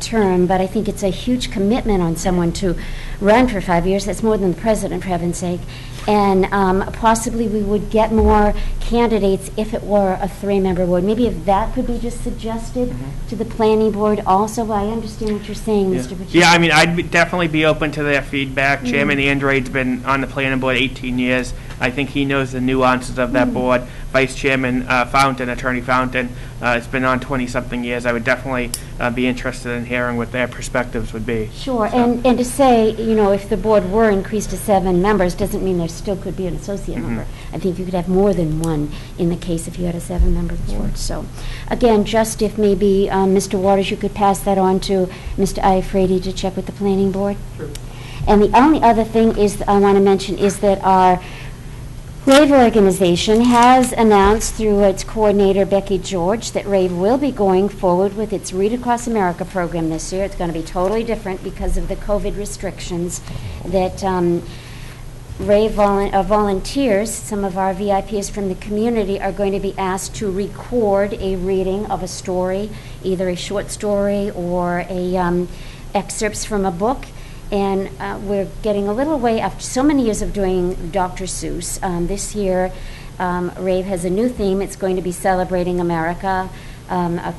term, but I think it's a huge commitment on someone to run for 5 years. That's more than the president, for heaven's sake. And possibly we would get more candidates if it were a 3-member board. Maybe if that could be just suggested to the planning board also. I understand what you're saying, Mr. Pacheco. Yeah, I mean, definitely be open to their feedback. Chairman Andrade's been on the planning board 18 years. I think he knows the nuances of that board. Vice Chairman Fountain, Attorney Fountain, has been on 20-something years. I would definitely be interested in hearing what their perspectives would be. Sure, and to say, if the board were increased to 7 members doesn't mean there still could be an associate member. I think you could have more than 1 in the case if you had a 7-member board. So, again, just if maybe, Mr. Waters, you could pass that on to Mr. Iafredi to check with the planning board. Sure. And the only other thing I want to mention is that our RAVE organization has announced through its coordinator, Becky George, that RAVE will be going forward with its Read Across America program this year. It's going to be totally different because of the COVID restrictions that RAVE volunteers, some of our VIPs from the community, are going to be asked to record a reading of a story, either a short story or excerpts from a book. And we're getting a little way, after so many years of doing Dr. Seuss. This year, Rave has a new theme. It's going to be celebrating America, a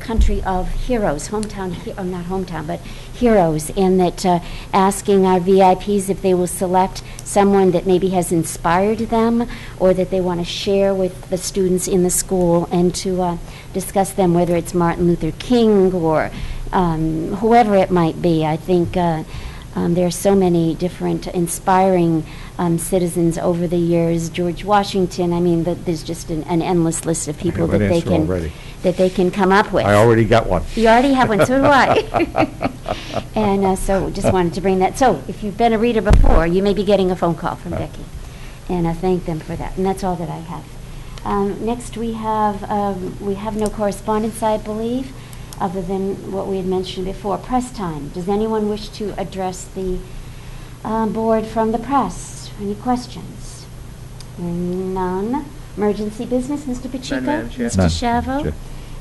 country of heroes, not hometown, but heroes, and that asking our VIPs if they will select someone that maybe has inspired them or that they want to share with the students in the school, and to discuss them, whether it's Martin Luther King or whoever it might be. I think there are so many different inspiring citizens over the years. George Washington, I mean, there's just an endless list of people that they can come up with. I already got one. You already have one, so do I. And so just wanted to bring that. So if you've been a reader before, you may be getting a phone call from Becky. And I thank them for that. And that's all that I have. Next we have no correspondence, I believe, other than what we had mentioned before. Press time. Does anyone wish to address the board from the press? Any questions? None. Emergency business, Mr. Pacheco? None, Madam Chair. Mr. Shavo?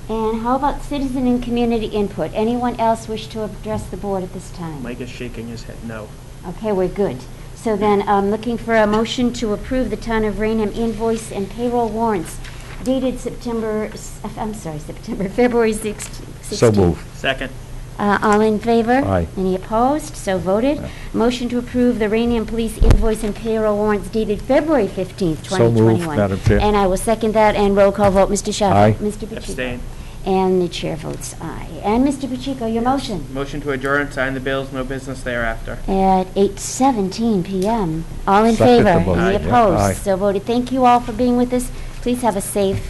And how about citizen and community input? Anyone else wish to address the board at this time? Mike is shaking his head no. Okay, we're good. So then, looking for a motion to approve the Town of Raynham invoice and payroll warrants dated February 16th. So moved. Second. All in favor? Aye. Any opposed? So voted. Motion to approve the Raynham Police invoice and payroll warrants dated February 15th, 2021. So moved, Madam Chair. And I will second that, and roll call vote, Mr. Shaffer. Aye. Mr. Pacheco. Abstain. And the chair votes aye. And Mr. Pacheco, your motion? Motion to adjourn, sign the bills, no business thereafter. At 8:17 PM. All in Second favor? the motion. Any Aye. opposed? Aye. So voted. Thank you all for being with us. Please have a safe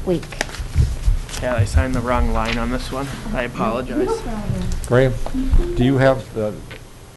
week. Yeah, I signed the wrong line on this one. I apologize. Graham, do you have the